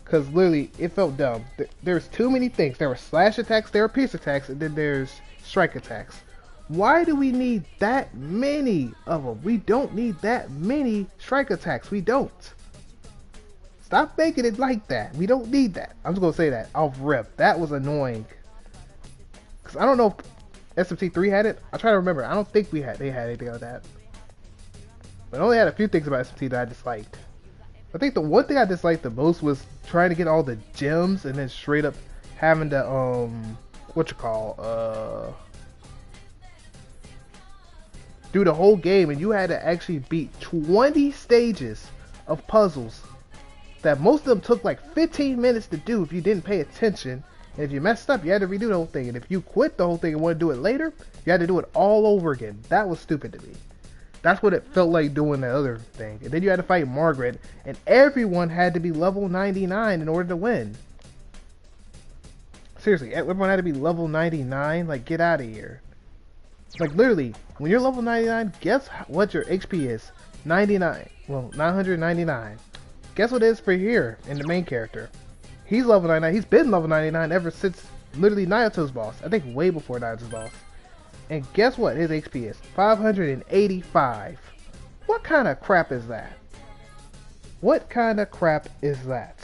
Because literally, it felt dumb. There's too many things. There were slash attacks, there were pierce attacks, and then there's strike attacks. Why do we need that many of them? We don't need that many strike attacks. We don't. Stop making it like that. We don't need that. I'm just going to say that off rip. That was annoying. Because I don't know SMT3 had it. I try to remember. I don't think they had anything like that. But I only had a few things about SMT that I disliked. I think the one thing I disliked the most was trying to get all the gems and then straight up having to do the whole game, and you had to actually beat 20 stages of puzzles that most of them took like 15 minutes to do if you didn't pay attention. And if you messed up, you had to redo the whole thing. And if you quit the whole thing and wanted to do it later, you had to do it all over again. That was stupid to me. That's what it felt like doing the other thing. And then you had to fight Margaret, and everyone had to be level 99 in order to win. Seriously, everyone had to be level 99? Like, get out of here. Like, literally, when you're level 99, guess what your HP is? 99. Well, 999. Guess what it is for here in the main character? He's level 99. He's been level 99 ever since literally Nayato's boss. I think way before Nayato's boss. And guess what his HP is? 585. What kind of crap is that? What kind of crap is that?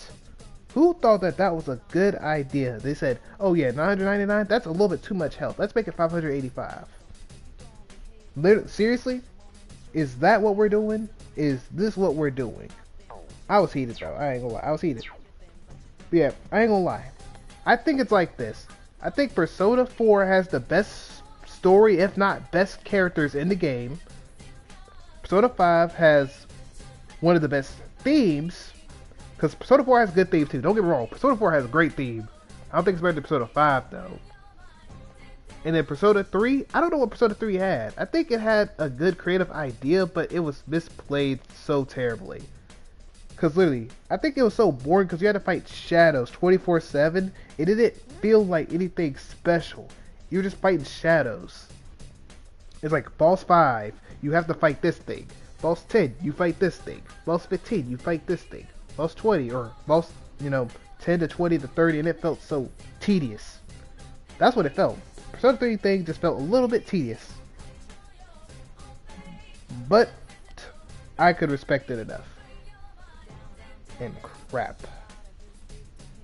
Who thought that that was a good idea? They said, oh yeah, 999? That's a little bit too much health. Let's make it 585. Literally, seriously? Is that what we're doing? Is this what we're doing? I was heated though. I ain't gonna lie. I was heated. But yeah, I ain't gonna lie. I think it's like this. I think Persona 4 has the best story, if not best characters in the game. Persona 5 has one of the best themes. Because Persona 4 has good themes too. Don't get me wrong. Persona 4 has a great theme. I don't think it's better than Persona 5 though. And then Persona 3, I don't know what Persona 3 had. I think it had a good creative idea, but it was misplayed so terribly. Because literally, I think it was so boring because you had to fight shadows 24/7. It didn't feel like anything special. You were just fighting shadows. It's like boss 5, you have to fight this thing. Boss 10, you fight this thing. Boss 15, you fight this thing. Boss 20, or boss, 10 to 20 to 30, and it felt so tedious. That's what it felt. Persona 3 thing just felt a little bit tedious. But I could respect it enough. And crap.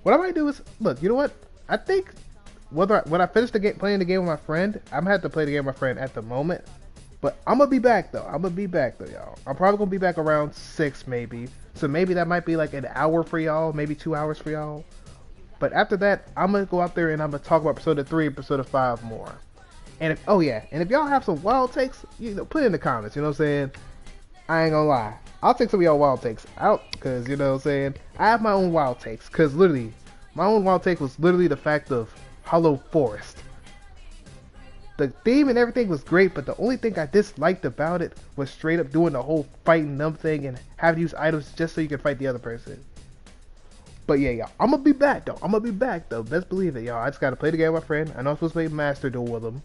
What I might do is, look, you know what? I think when I finish playing the game with my friend, I'm gonna have to play the game with my friend at the moment. But I'm gonna be back though. Y'all. I'm probably gonna be back around 6 maybe. So maybe that might be like an hour for y'all, maybe 2 hours for y'all. But after that, I'm gonna go out there and I'm gonna talk about Persona 3 and Persona 5 more. And if y'all have some wild takes, put it in the comments, you know what I'm saying? I ain't gonna lie. I'll take some of y'all wild takes out, because, you know what I'm saying? I have my own wild takes, because literally, my own wild take was literally the fact of Hollow Forest. The theme and everything was great, but the only thing I disliked about it was straight up doing the whole fighting them thing and having to use items just so you can fight the other person. But yeah, y'all, I'm gonna be back though. Best believe it, y'all. I just gotta play the game with my friend. I know I'm supposed to play Master Duel with him.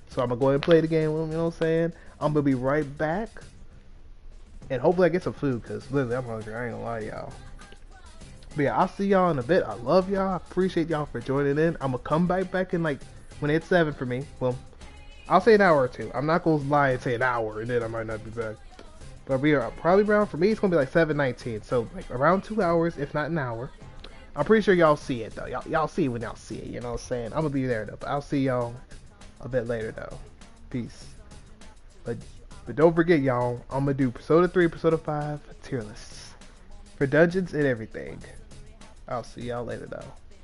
So I'm gonna go ahead and play the game with him, you know what I'm saying? I'm gonna be right back. And hopefully I get some food, because literally I'm hungry. I ain't gonna lie to y'all. But yeah, I'll see y'all in a bit. I love y'all. I appreciate y'all for joining in. I'm gonna come back in like when it's 7 for me. Well, I'll say an hour or two. I'm not gonna lie and say an hour and then I might not be back. But we are probably around, for me it's gonna be like 7:19. So like around 2 hours, if not an hour. I'm pretty sure y'all see it though. Y'all see it when y'all see it, you know what I'm saying? I'm gonna be there though. But I'll see y'all a bit later though. Peace. But don't forget, y'all, I'm gonna do Persona 3, Persona 5 tier lists for dungeons and everything. I'll see y'all later though.